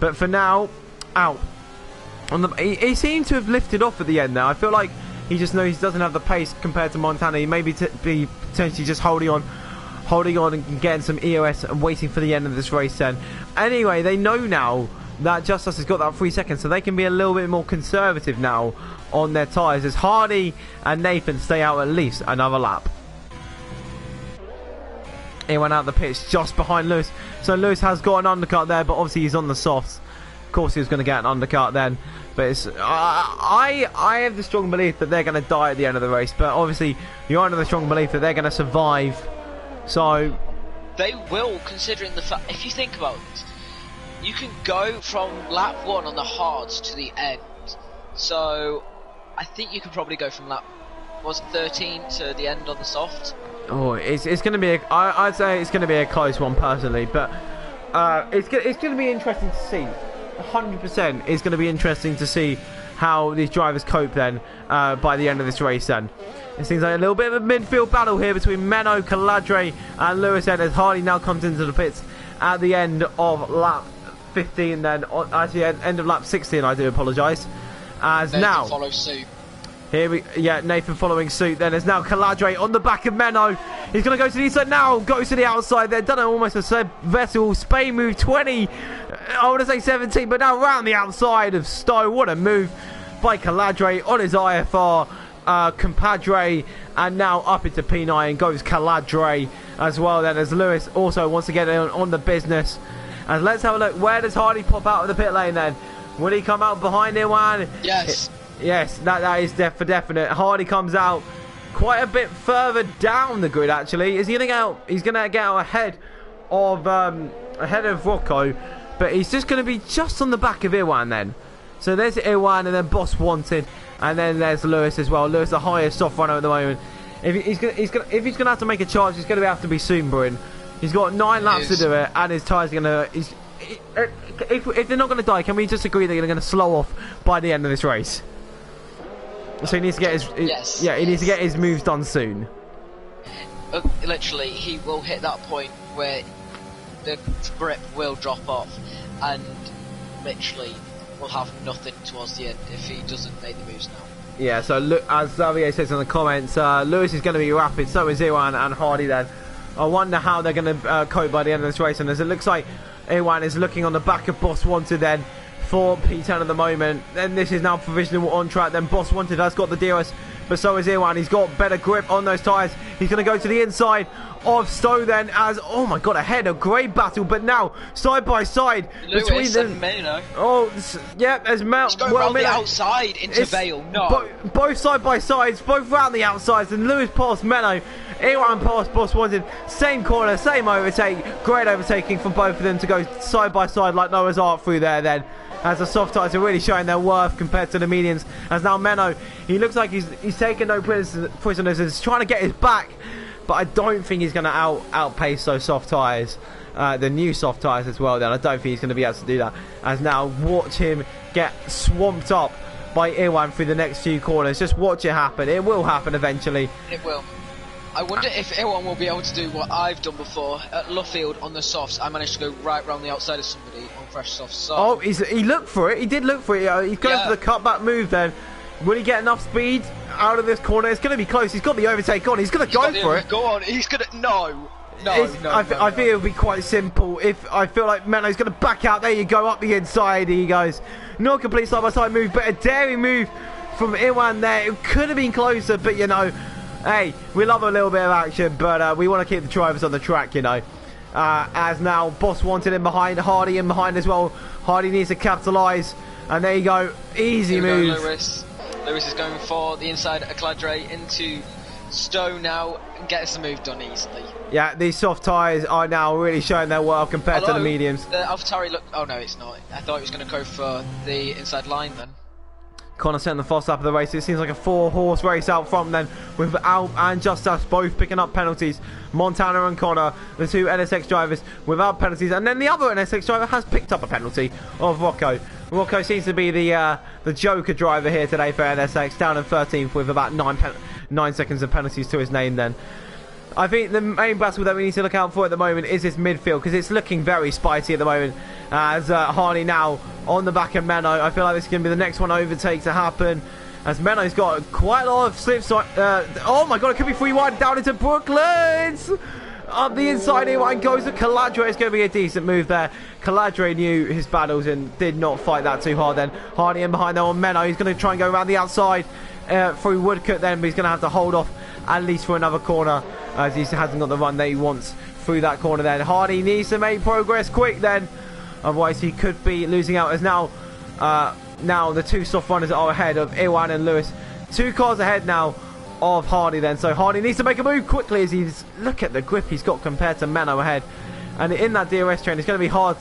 But for now, Alp. He seemed to have lifted off at the end there. I feel like he just knows he doesn't have the pace compared to Montana. He may be potentially just holding on and getting some EOS and waiting for the end of this race then. Anyway, they know now that Justus has got that 3 seconds, so they can be a little bit more conservative now on their tyres as Hardy and Nathan stay out at least another lap. He went out the pitch just behind Lewis, so Lewis has got an undercut there, but obviously he's on the softs. Of course he was going to get an undercut then, but it's, I have the strong belief that they're going to die at the end of the race, but obviously you're under the strong belief that they're going to survive. So they will, considering the fact, if you think about it, you can go from lap 1 on the hards to the end. So I think you can probably go from lap 13 to the end on the soft. Oh, it's going to be I'd say it's going to be a close one personally, but it's going to be interesting to see. 100% it's going to be interesting to see how these drivers cope then by the end of this race then. It seems like a little bit of a midfield battle here between Menno, Caladre and Lewis as Hardy now comes into the pits at the end of lap 15 then, actually end of lap 16, I do apologise. As Nathan now follows suit. Nathan following suit then. There's now Caladre on the back of Menno. He's going to go to the inside now, goes to the outside there, done it almost a Vettel Spain move 20, I want to say 17, but now round the outside of Stowe. What a move by Caladre on his IFR compadre, and now up into P9 goes Caladre as well then, as Lewis also wants to get on the business. And let's have a look, where does Hardy pop out of the pit lane then? Will he come out behind Iwan? Yes. Yes, that is for definite. Hardy comes out quite a bit further down the grid actually. Is he going to get out? He's going to get out ahead of Rocco, but he's just going to be just on the back of Iwan then. So there's Iwan, and then Boss Wanted, and then there's Lewis as well. Lewis, the highest soft runner at the moment. If he's going to have to make a charge, he's going to have to be soon, Bryn. He's got 9 laps to do it, and his tyres are going to. If they're not going to die, can we just agree they're going to slow off by the end of this race? So he needs to get his he needs to get his moves done soon. Literally, he will hit that point where the grip will drop off, and literally will have nothing towards the end if he doesn't make the moves now. Yeah, so look, as Xavier says in the comments, Lewis is going to be rapid, so is Iwan and Hardy then. I wonder how they're going to cope by the end of this race, and as it looks like Iwan is looking on the back of Boss Wanted then for P10 at the moment. Then this is now provisional on track, then Boss Wanted has got the DRS, but so is Iwan. He's got better grip on those tyres. He's going to go to the inside of Stowe then, as, oh my god, ahead, a great battle, but now side by side Lewis between them. and Mano. Oh, yeah, as Mel. Let's go round the outside into Vale. No. Both side by sides, both round the outsides, and Lewis past Meno. Iwan past Boss Wanted. Same corner, same overtake. Great overtaking from both of them to go side by side like Noah's Ark through there then. As the soft tyres are really showing their worth compared to the mediums. As now Menno, he looks like he's taking no prisoners, and he's trying to get his back, but I don't think he's going to outpace those soft tyres, the new soft tyres as well then. I don't think he's going to be able to do that. As now, watch him get swamped up by Iwan through the next few corners. Just watch it happen. It will happen eventually. It will. I wonder if anyone will be able to do what I've done before at Luffield on the softs. I managed to go right round the outside of somebody on fresh softs. So. Oh, he looked for it. He did look for it. He's going for the cutback move then. Will he get enough speed out of this corner? It's going to be close. He's got the overtake on. He's going to go for it. Go on. He's going to... No. I think it'll be quite simple. If I feel like Menno's going to back out, there you go, up the inside he goes. Not a complete side-by-side move, but a daring move from Iwan there. It could have been closer, but you know, hey, we love a little bit of action, but we want to keep the drivers on the track, you know. As now, Boss wanted him behind, Hardy in behind as well. Hardy needs to capitalise, and there you go, easy move. Lewis is going for the inside of Cladre into Stowe now and gets the move done easily. Yeah, these soft tyres are now really showing their worth compared to the mediums. The AlphaTauri look. Oh no, it's not. I thought he was going to go for the inside line then. Connor setting the fast lap of the race. It seems like a 4-horse race out front then, with Alp and Justus both picking up penalties. Montana and Connor, the two NSX drivers, without penalties, and then the other NSX driver has picked up a penalty of Rocco. Rocco seems to be the joker driver here today for NSX, down in 13th with about 9 seconds of penalties to his name then. I think the main battle that we need to look out for at the moment is this midfield, because it's looking very spicy at the moment. As Hardy now on the back of Menno. I feel like this is going to be the next one overtake to happen, as Menno's got quite a lot of slips. Oh my god, it could be free wide down into Brooklands. Up the inside here, one goes to Caladre. It's going to be a decent move there. Caladre knew his battles and did not fight that too hard then. Hardy in behind there on Menno. He's going to try and go around the outside through Woodcote then, but he's going to have to hold off at least for another corner, as he hasn't got the run that he wants through that corner then. Hardy needs to make progress quick then, otherwise he could be losing out, as now the two soft runners are ahead of Iwan and Lewis. 2 cars ahead now of Hardy then, so Hardy needs to make a move quickly, as he's, look at the grip he's got compared to Menno ahead, and in that DRS train it's going to be hard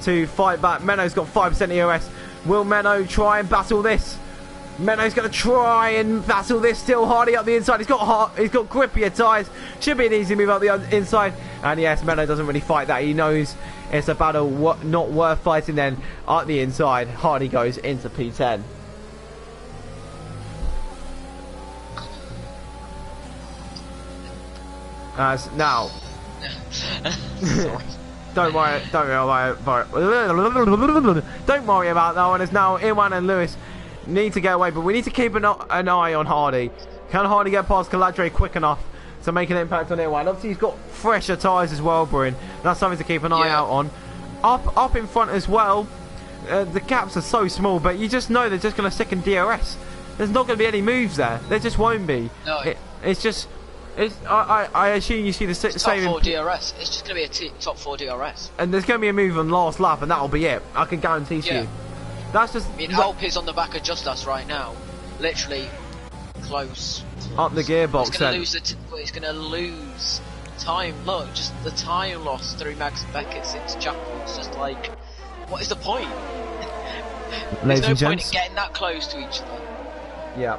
to fight back. Menno's got 5% DRS. Will Menno try and battle this? Menno's going to try and battle this. Still Hardy up the inside. He's got grippier tyres. Should be an easy move up the inside. And yes, Menno doesn't really fight that. He knows it's a battle not worth fighting then. Up the inside, Hardy goes into P10. As now... Don't worry about that one. It's now Iwan and Lewis need to get away, but we need to keep an eye on Hardy. Can Hardy get past Caladre quick enough to make an impact on Iwan? Obviously he's got fresher tyres as well, Bryn. That's something to keep an eye out on. Up in front as well, the gaps are so small, but you just know they're just going to stick in DRS. There's not going to be any moves there. There just won't be. No. It's just... I assume you see the same... Top 4 DRS. It's just going to be a top 4 DRS. And there's going to be a move on last lap, and that'll be it. I can guarantee you. That's just... I mean, Alp is on the back of Justus right now. Literally close. Up the gearbox. He's going to lose time. Look, just the time loss through Max and Beckett since Chapel. It's just like, what is the point? There's no point in getting that close to each other. Yeah.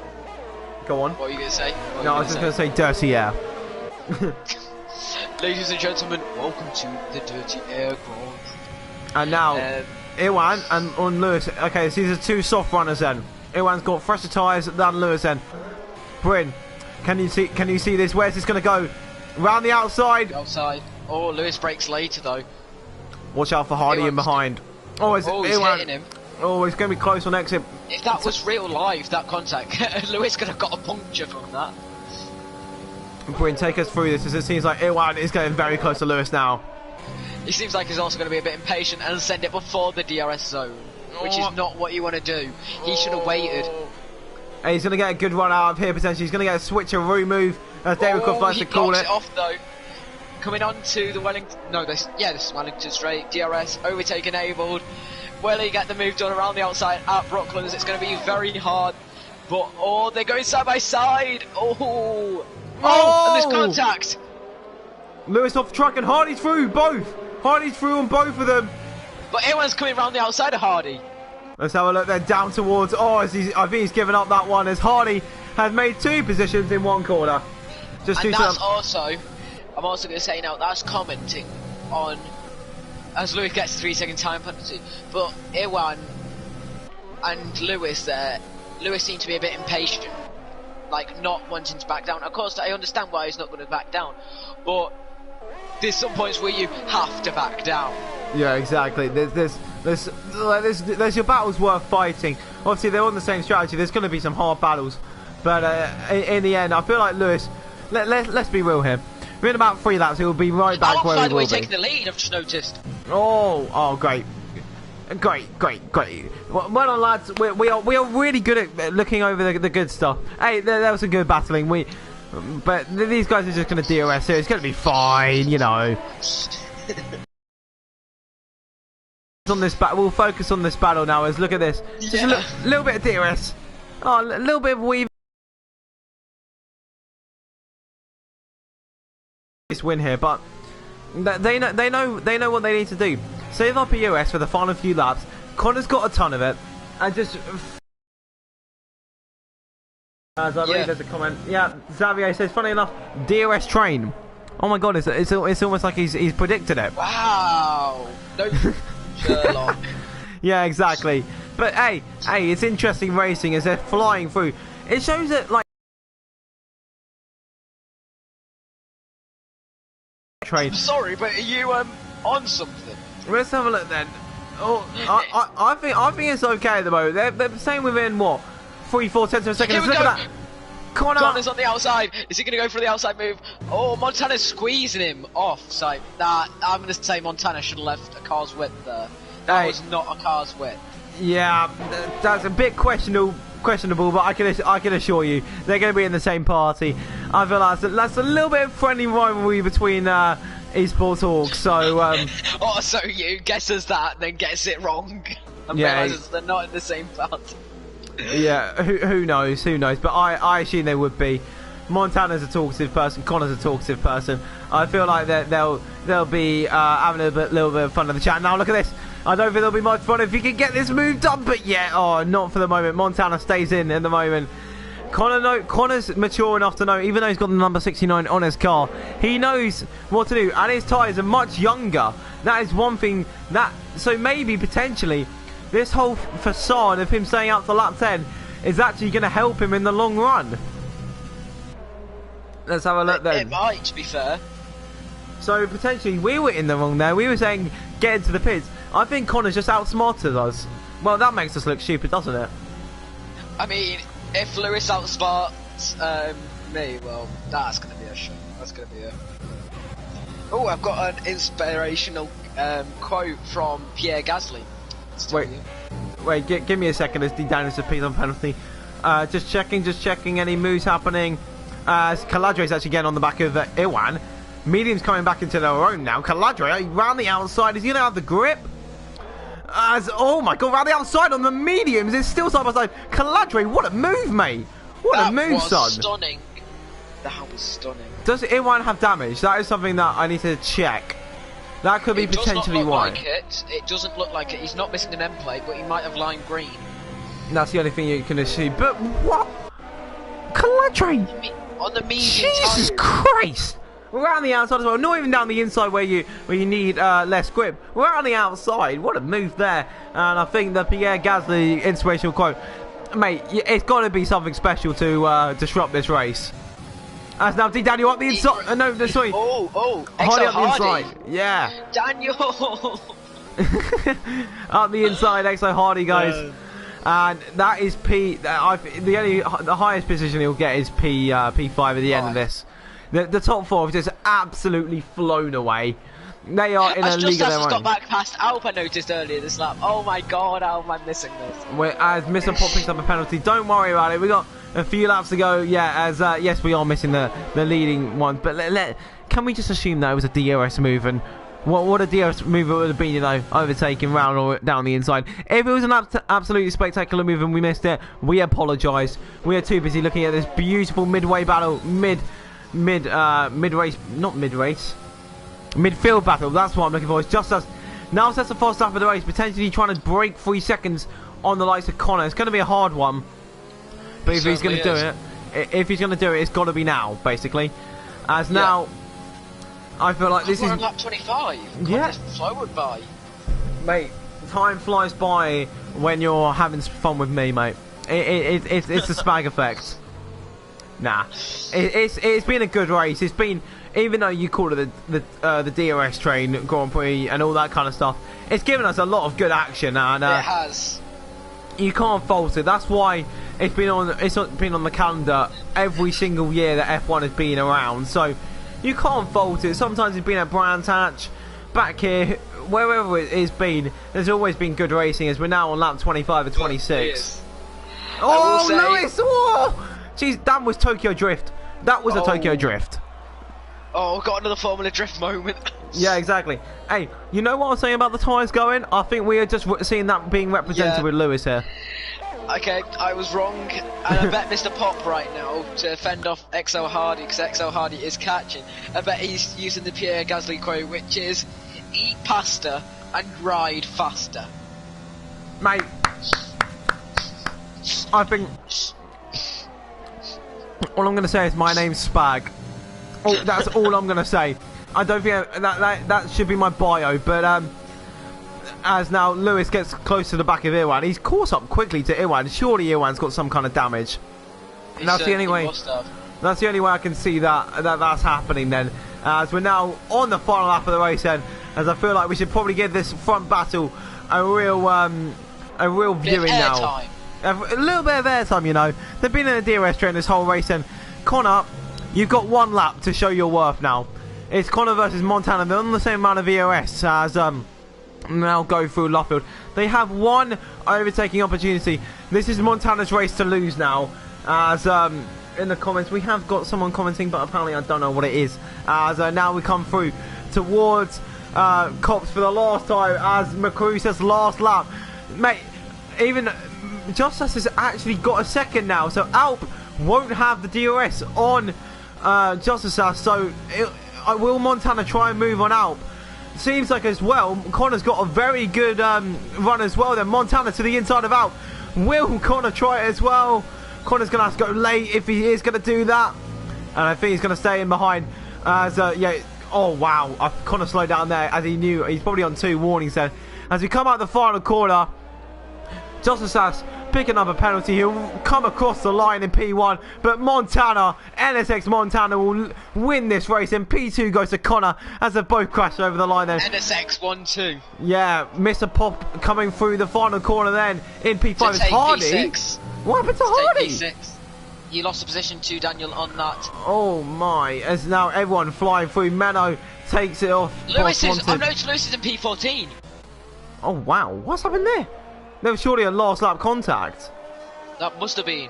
Go on. What were you going to say? No, I was just going to say dirty air. Ladies and gentlemen, welcome to the Dirty Air Grand. And now, Iwan and on Lewis. Okay, so these are 2 soft runners then. Iwan's got fresher tyres than Lewis then. Bryn, can you see this? Where's this going to go? Round the outside. Outside. Oh, Lewis brakes later though. Watch out for Hardy in behind. Oh, he's hitting him. Oh, it's going to be close on exit. If that was real life, that contact, Lewis could have got a puncture from that. Bryn, take us through this, as it seems like Iwan is getting very close to Lewis now. He seems like he's also going to be a bit impatient and send it before the DRS zone, which is not what you want to do. He should have waited. And he's going to get a good run out of here potentially. He's going to get a switcheroo move, as David Croft likes to call it. He blocks it off though. Coming on to the Wellington... No, this is Wellington straight. DRS, overtake enabled. Will he get the move done around the outside at Brooklands? It's going to be very hard. But, they're going side by side. And there's contact. Lewis off the track and Hardy's through both. Hardy's through on both of them. But Ewan's coming around the outside of Hardy. Let's have a look there, down towards... I think he's given up that one, as Hardy has made 2 positions in 1 corner. And that's also... I'm also going to say now, that's commenting on... As Lewis gets a 3-second time penalty. But Iwan and Lewis there... Lewis seemed to be a bit impatient. like not wanting to back down. Of course, I understand why he's not going to back down, but there's some points where you have to back down. Yeah, exactly. There's your battles worth fighting. Obviously, they're on the same strategy. There's going to be some hard battles, but in the end, I feel like Lewis. Let's be real here. Within about 3 laps, he will be right back where he will be. By the way, taking the lead, I've just noticed. Oh, great. Great. Well done, lads. We are really good at looking over the good stuff. Hey, there was some good battling. But these guys are just going to DOS here. It's going to be fine, you know. We'll focus on this battle now. As look at this. Just a little bit of DOS. Oh, a little bit of weave. This win here, but they know what they need to do. Save our POS for the final few laps. Connor's got a ton of it, and just as I believe there's a comment. Yeah, Xavier says, funny enough, DOS train. Oh my god, it's almost like he's predicted it. Wow, no Sherlock. Yeah, exactly. But hey, it's interesting racing as they're flying through. It shows that like. Train. I'm sorry, but are you on something? Let's have a look then. Oh, I think it's okay at the moment. They're saying within what 3-4 tenths of a second. Here we look go. at that. Connor's on the outside. Is he going to go for the outside move? Oh, Montana's squeezing him off. So I'm going to say Montana should have left a car's width there. That was not a car's width. Yeah, that's a bit questionable, but I can assure you they're going to be in the same party. I feel like that's a little bit of friendly rivalry between esports orgs. So so you guesses that, then gets it wrong, and realizes they're not in the same party. Yeah, who knows? But I assume they would be. Montana's a talkative person. Connor's a talkative person. I feel like they'll be having a little bit of fun in the chat. Now look at this. I don't think there'll be much fun if he can get this move done, but not for the moment. Montana stays in at the moment. Connor's mature enough to know, even though he's got the number 69 on his car, he knows what to do, and his tyres are much younger. That is one thing so maybe potentially this whole facade of him staying out to lap 10 is actually going to help him in the long run. Let's have a look then. It might, to be fair. So potentially we were in the wrong there. We were saying get into the pits. I think Connor's just outsmarted us. Well, that makes us look stupid, doesn't it? I mean, if Lewis outsmarts me, well, that's going to be a shame. That's going to be a... Oh, I've got an inspirational quote from Pierre Gasly. Wait, give me a second as D-Daniels appeals on penalty. Just checking any moves happening. Caladre's actually getting on the back of Iwan. Medium's coming back into their own now. Caladre round the outside. Is he going to have the grip? Oh my god, round the outside on the mediums. It's still side by side. Caladre, what a move, mate. What a move, son. Stunning. That was stunning. Does Iwan have damage? That is something that I need to check. That could be potentially why. It doesn't look like it. He's not missing an end plate, but he might have lime green. That's the only thing you can assume. But what? Caladre! On the medium Jesus Christ! Around the outside as well, not even down the inside where you need less grip. We're on the outside. What a move there! And I think the Pierre Gasly inspirational quote, mate, it's got to be something special to disrupt this race. As now Daniel up the inside. No, sorry. Hardy up the inside. Yeah. Daniel. Up the inside, Exo Hardy goes. And that is the highest position he'll get is P5 at the end of this. The top four have just absolutely flown away. They are in a league of their own. Got back past Alp, I noticed earlier this lap. Oh my god, how am I missing this? As Mr. Pop picks up a penalty, don't worry about it. We got a few laps to go. Yeah, yes, we are missing the leading one. But can we just assume that it was a DRS move? And what a DRS move it would have been, you know, overtaking round or down the inside. If it was an absolutely spectacular move and we missed it, we apologise. We are too busy looking at this beautiful midway battle, midfield battle. That's what I'm looking for. It's just as now sets the first half of the race, potentially trying to break 3 seconds on the likes of Connor. It's going to be a hard one, but if he's going to do it, it's got to be now, basically. As now, I feel like this is lap 25. Yeah, flowed by, mate. Time flies by when you're having fun with me, mate. It's the spag effect. Nah, it's been a good race. It's been, even though you call it the DRS train Grand Prix and all that kind of stuff, it's given us a lot of good action, and it has. You can't fault it. That's why it's been on the calendar every single year that F1 has been around. So you can't fault it. Sometimes it's been at Brands Hatch, back here, wherever it has been. There's always been good racing. As we're now on lap 25 or 26. Oh, Lewis! Oh! Jeez, that was Tokyo Drift. That was a Tokyo Drift. Oh, got another Formula Drift moment. Yeah, exactly. Hey, you know what I was saying about the tyres going? I think we are just seeing that being represented with Lewis here. Okay, I was wrong, and I bet Mr. Pop right now to fend off XL Hardy, because XL Hardy is catching. I bet he's using the Pierre Gasly quote, which is, eat pasta and ride faster. Mate, I think all I'm going to say is my name's Spag. Oh, that's all I'm going to say. I don't think that should be my bio, but as now Lewis gets close to the back of Irwan, he's caught up quickly to Irwan. Surely Irwan's got some kind of damage. And that's the only way. That's the only way I can see that's happening then. As we're now on the final lap of the race, then, as I feel like we should probably give this front battle a real viewing now. A little bit of airtime, you know. They've been in a DRS train this whole race, and Connor, you've got one lap to show your worth now. It's Connor versus Montana. They're on the same amount of EOS as now go through Luffield. They have one overtaking opportunity. This is Montana's race to lose now. As in the comments, we have got someone commenting, but apparently I don't know what it is. As now we come through towards Cops for the last time as McCrew says last lap. Mate, even Justus has actually got a second now, so Alp won't have the DRS on Justus, so will Montana try and move on Alp? Seems like as well, Connor's got a very good run as well then. Montana to the inside of Alp. Will Connor try it as well? Connor's going to have to go late if he is going to do that. And I think he's going to stay in behind. As yeah, oh wow, Connor slowed down there as he knew. He's probably on 2 warnings then. As we come out the final corner, Justus Sass pick another penalty. He'll come across the line in P1, but Montana, NSX Montana, will win this race, and P2 goes to Connor as they both crash over the line then. NSX 1-2. Yeah, Mr. Pop coming through the final corner then in P5 is Hardy. P6. What happened to Hardy? P6. You lost the position to Daniel on that. Oh my, as now everyone flying through. Menno takes it off. Lewis is, I've noticed Lewis is in P14. Oh wow, what's happened there? There was surely a last lap contact. That must have been.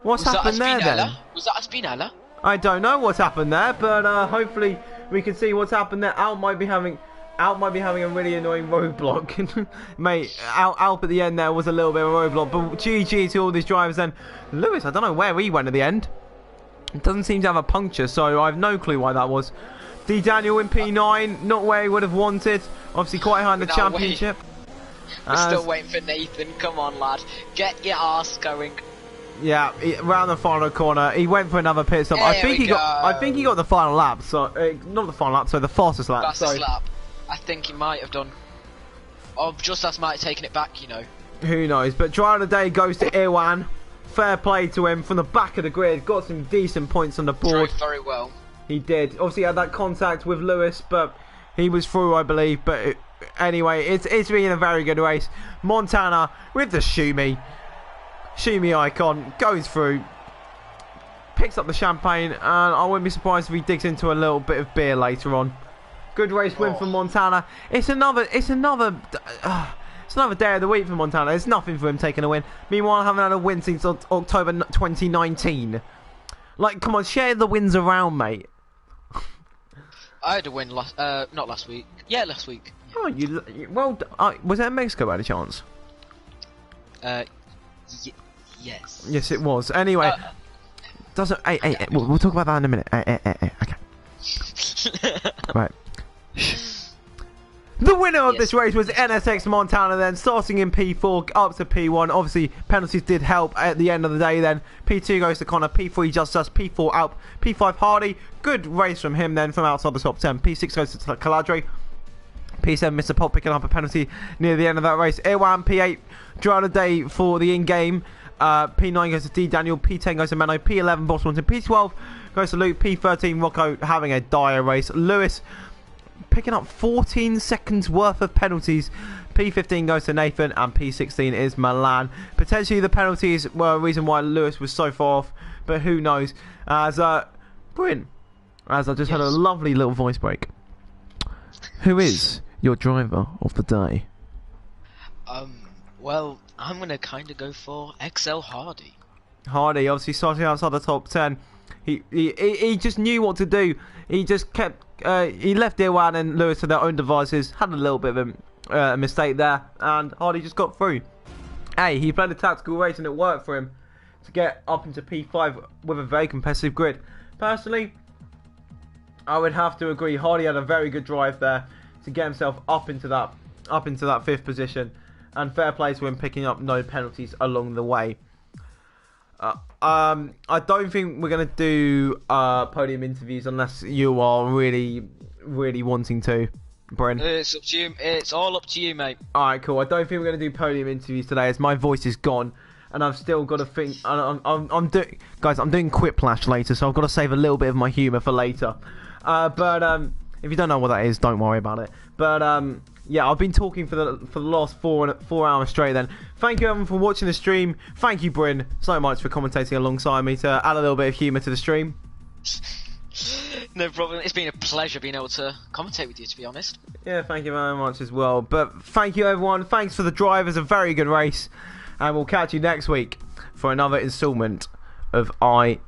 What's happened there then? Was that a Spinella? I don't know what's happened there, but hopefully we can see what's happened there. Alp might be having a really annoying roadblock. Mate, Alp at the end there was a little bit of a roadblock, but GG to all these drivers then. Lewis, I don't know where he went at the end. It doesn't seem to have a puncture, so I have no clue why that was. D Daniel in P9, not where he would have wanted. Obviously quite high in the championship. We're still waiting for Nathan. Come on, lad. Get your arse going. Yeah, around the final corner, he went for another pit stop. I think he got the final lap. So not the final lap, so the fastest lap. Fastest lap. I think he might have done. Or just as might have taken it back, you know. Who knows? But driver of the day goes to Irwan. Fair play to him from the back of the grid. Got some decent points on the board. Drove very well. He did. Obviously, he had that contact with Lewis, but he was through, I believe. But anyway, it's been a very good race. Montana with the Shoot Me icon goes through, picks up the champagne, and I wouldn't be surprised if he digs into a little bit of beer later on. Good race win for Montana. It's another day of the week for Montana. There's nothing for him taking a win. Meanwhile, I haven't had a win since October 2019. Like, come on, share the wins around, mate. I had a win not last week. Yeah, last week. Oh, well, was that in Mexico by any chance? Yes. Yes, it was. Anyway, hey, we'll talk about that in a minute. Okay. Right. The winner of this race was NSX Montana then, starting in P4 up to P1. Obviously, penalties did help at the end of the day then. P2 goes to Connor, P3 Justus, P4 Alp, P5 Hardy. Good race from him then from outside the top 10. P6 goes to Caladre. P7 Mr. Pop picking up a penalty near the end of that race. Irwan P8 driver of the day for the in-game P9 goes to D Daniel, P10 goes to Menno, P11 Boss Wanted, P12 goes to Luke, P13 Rocco having a dire race. Lewis picking up 14 seconds worth of penalties. P15 goes to Nathan, and P16 is Milan. Potentially the penalties were a reason why Lewis was so far off, but who knows. As Bryn, as I just had a lovely little voice break. Who is your driver of the day? Well, I'm gonna kind of go for XL Hardy. Hardy, obviously starting outside the top 10. He just knew what to do. He just kept. He left Irwan and Lewis to their own devices. Had a little bit of a mistake there, and Hardy just got through. Hey, he played a tactical race and it worked for him to get up into P5 with a very competitive grid. Personally, I would have to agree. Hardy had a very good drive there to get himself up into that 5th position, and fair play to him picking up no penalties along the way. I don't think we're going to do podium interviews unless you are really, really wanting to, Bryn. It's up to you. It's all up to you, mate. Alright, cool. I don't think we're going to do podium interviews today as my voice is gone. And I've still got to think. I'm doing, guys. I'm doing Quiplash later, so I've got to save a little bit of my humour for later. But if you don't know what that is, don't worry about it. But yeah, I've been talking for the last 4 hours straight. Then thank you everyone for watching the stream. Thank you, Bryn, so much for commentating alongside me to add a little bit of humour to the stream. No problem. It's been a pleasure being able to commentate with you, to be honest. Yeah, thank you very much as well. But thank you everyone. Thanks for the drive. It's a very good race. And we'll catch you next week for another instalment of INL.